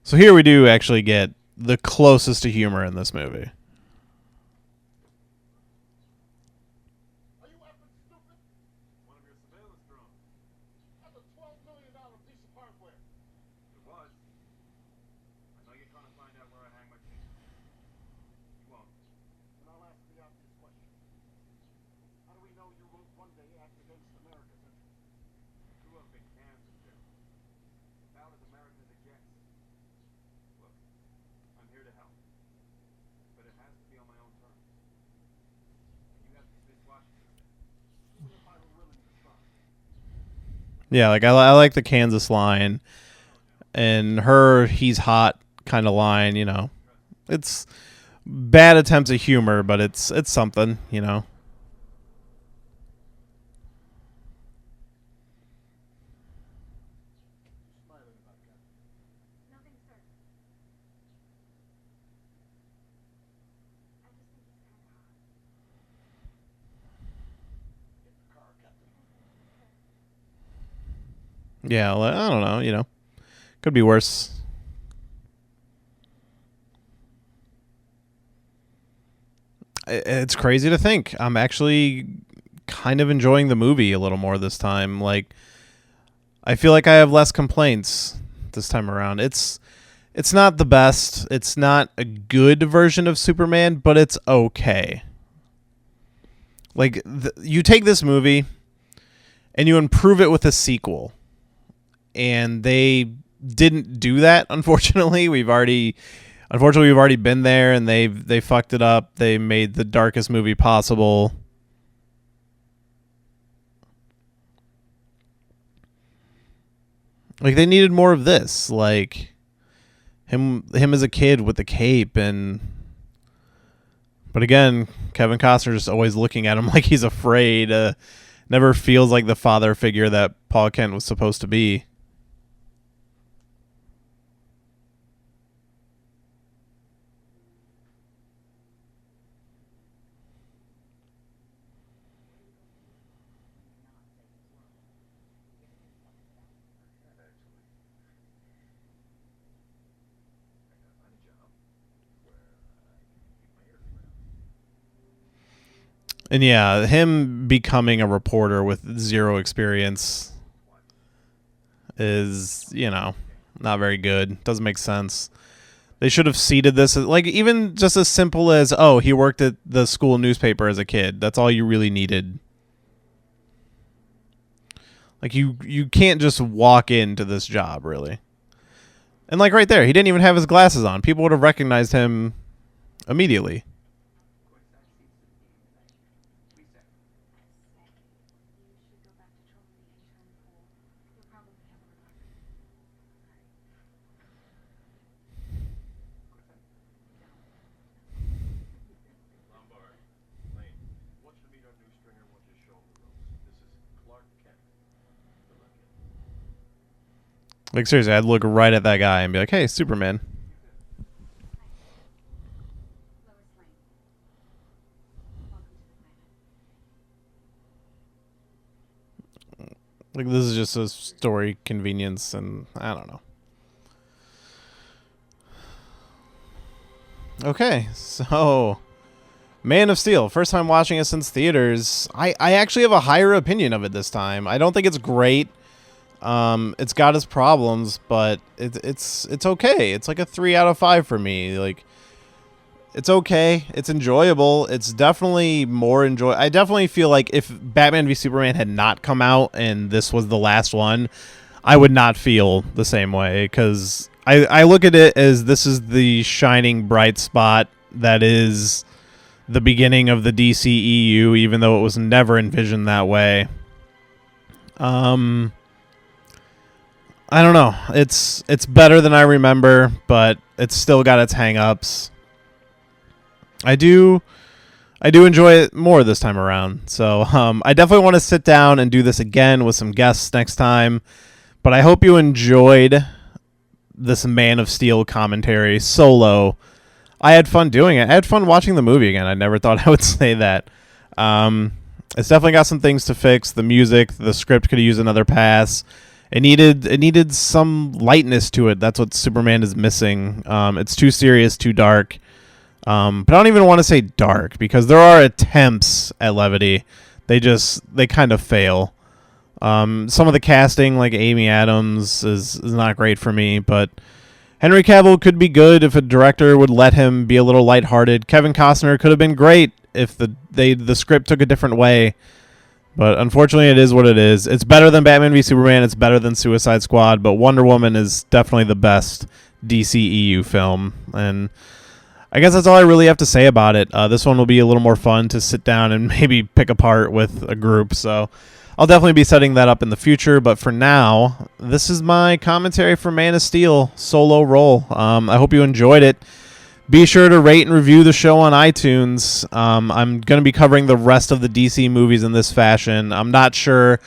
So here we do actually get the closest to humor in this movie. Are you effing stupid? One of your surveillance drones. That's a $12 million piece of hardware. It was. I know you're trying to find out where I hang my pieces. You won't. And I'll ask the obvious question. How do we know you won't one day act against America's interests? Grew up in Kansas, Jim. About as American as it gets. Look, I'm here to help. But it has to be on my own terms. And you have to dismiss Washington. Even if I were willing to try. Yeah, like I like the Kansas line, and her "he's hot" kind of line. You know, it's bad attempts at humor, but it's something. You know. Smiling about that. Nothing, sir. I just think he's kind of hot. Get in the car, Captain. Yeah, I don't know. You know, could be worse. It's crazy to think I'm actually kind of enjoying the movie a little more this time. Like, I feel like I have less complaints this time around. It's not the best. It's not a good version of Superman, but it's okay. Like, you take this movie and you improve it with a sequel, and they didn't do that. Unfortunately, we've already been there, and they fucked it up. They made the darkest movie possible. Like, they needed more of this, like him as a kid with the cape, but again, Kevin Costner just always looking at him like he's afraid. Never feels like the father figure that Paul Kent was supposed to be. And yeah, him becoming a reporter with zero experience is, you know, not very good. Doesn't make sense. They should have seeded this, like, even just as simple as, oh, he worked at the school newspaper as a kid. That's all you really needed. Like, you can't just walk into this job, really. And, like, right there, he didn't even have his glasses on. People would have recognized him immediately. You should go back to trolling the intern pool. You'll probably have a remark. Lombard, Lane, want you to meet our new stringer. Want you to show him the ropes. This is Clark Kent. Good luck, kid. Like, seriously, I'd look right at that guy and be like, hey, Superman. Lois Lane. Welcome to the planet. Like, this is just a story convenience, and I don't know. Okay, so Man of Steel. First time watching it since theaters. I actually have a higher opinion of it this time. I don't think it's great. It's got its problems, but it's okay. It's like a 3 out of 5 for me. Like, it's okay. It's enjoyable. It's definitely more I definitely feel like if Batman v Superman had not come out and this was the last one, I would not feel the same way, because I look at it as this is the shining bright spot that is the beginning of the DCEU, even though it was never envisioned that way. I don't know. It's better than I remember, but it's still got its hang-ups. I do enjoy it more this time around. So I definitely want to sit down and do this again with some guests next time. But I hope you enjoyed this Man of Steel commentary solo. I had fun doing it. I had fun watching the movie again. I never thought I would say that. It's definitely got some things to fix. The music, the script could have used another pass. It needed some lightness to it. That's what Superman is missing. It's too serious, too dark. But I don't even want to say dark because there are attempts at levity. They kind of fail. Some of the casting, like Amy Adams, is not great for me, but Henry Cavill could be good if a director would let him be a little lighthearted. Kevin Costner could have been great if the script took a different way. But unfortunately, it is what it is. It's better than Batman v Superman. It's better than Suicide Squad. But Wonder Woman is definitely the best DCEU film. And I guess that's all I really have to say about it. This one will be a little more fun to sit down and maybe pick apart with a group. So I'll definitely be setting that up in the future. But for now, this is my commentary for Man of Steel solo roll. I hope you enjoyed it. Be sure to rate and review the show on iTunes. I'm going to be covering the rest of the DC movies in this fashion. I'm not sure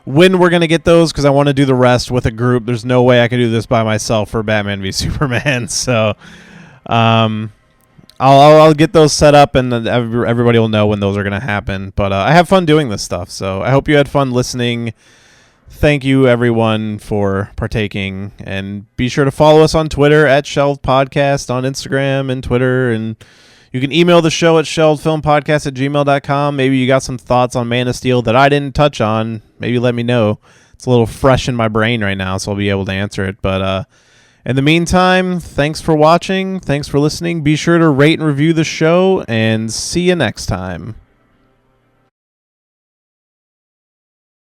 when we're going to get those because I want to do the rest with a group. There's no way I can do this by myself for Batman v Superman. So I'll get those set up and everybody will know when those are going to happen. But I have fun doing this stuff. So I hope you had fun listening. Thank you, everyone, for partaking. And be sure to follow us on Twitter at Shelved Podcast, on Instagram and Twitter. And you can email the show at shelvedfilmpodcast@gmail.com. Maybe you got some thoughts on Man of Steel that I didn't touch on. Maybe let me know. It's a little fresh in my brain right now, so I'll be able to answer it. But in the meantime, thanks for watching. Thanks for listening. Be sure to rate and review the show, and see you next time.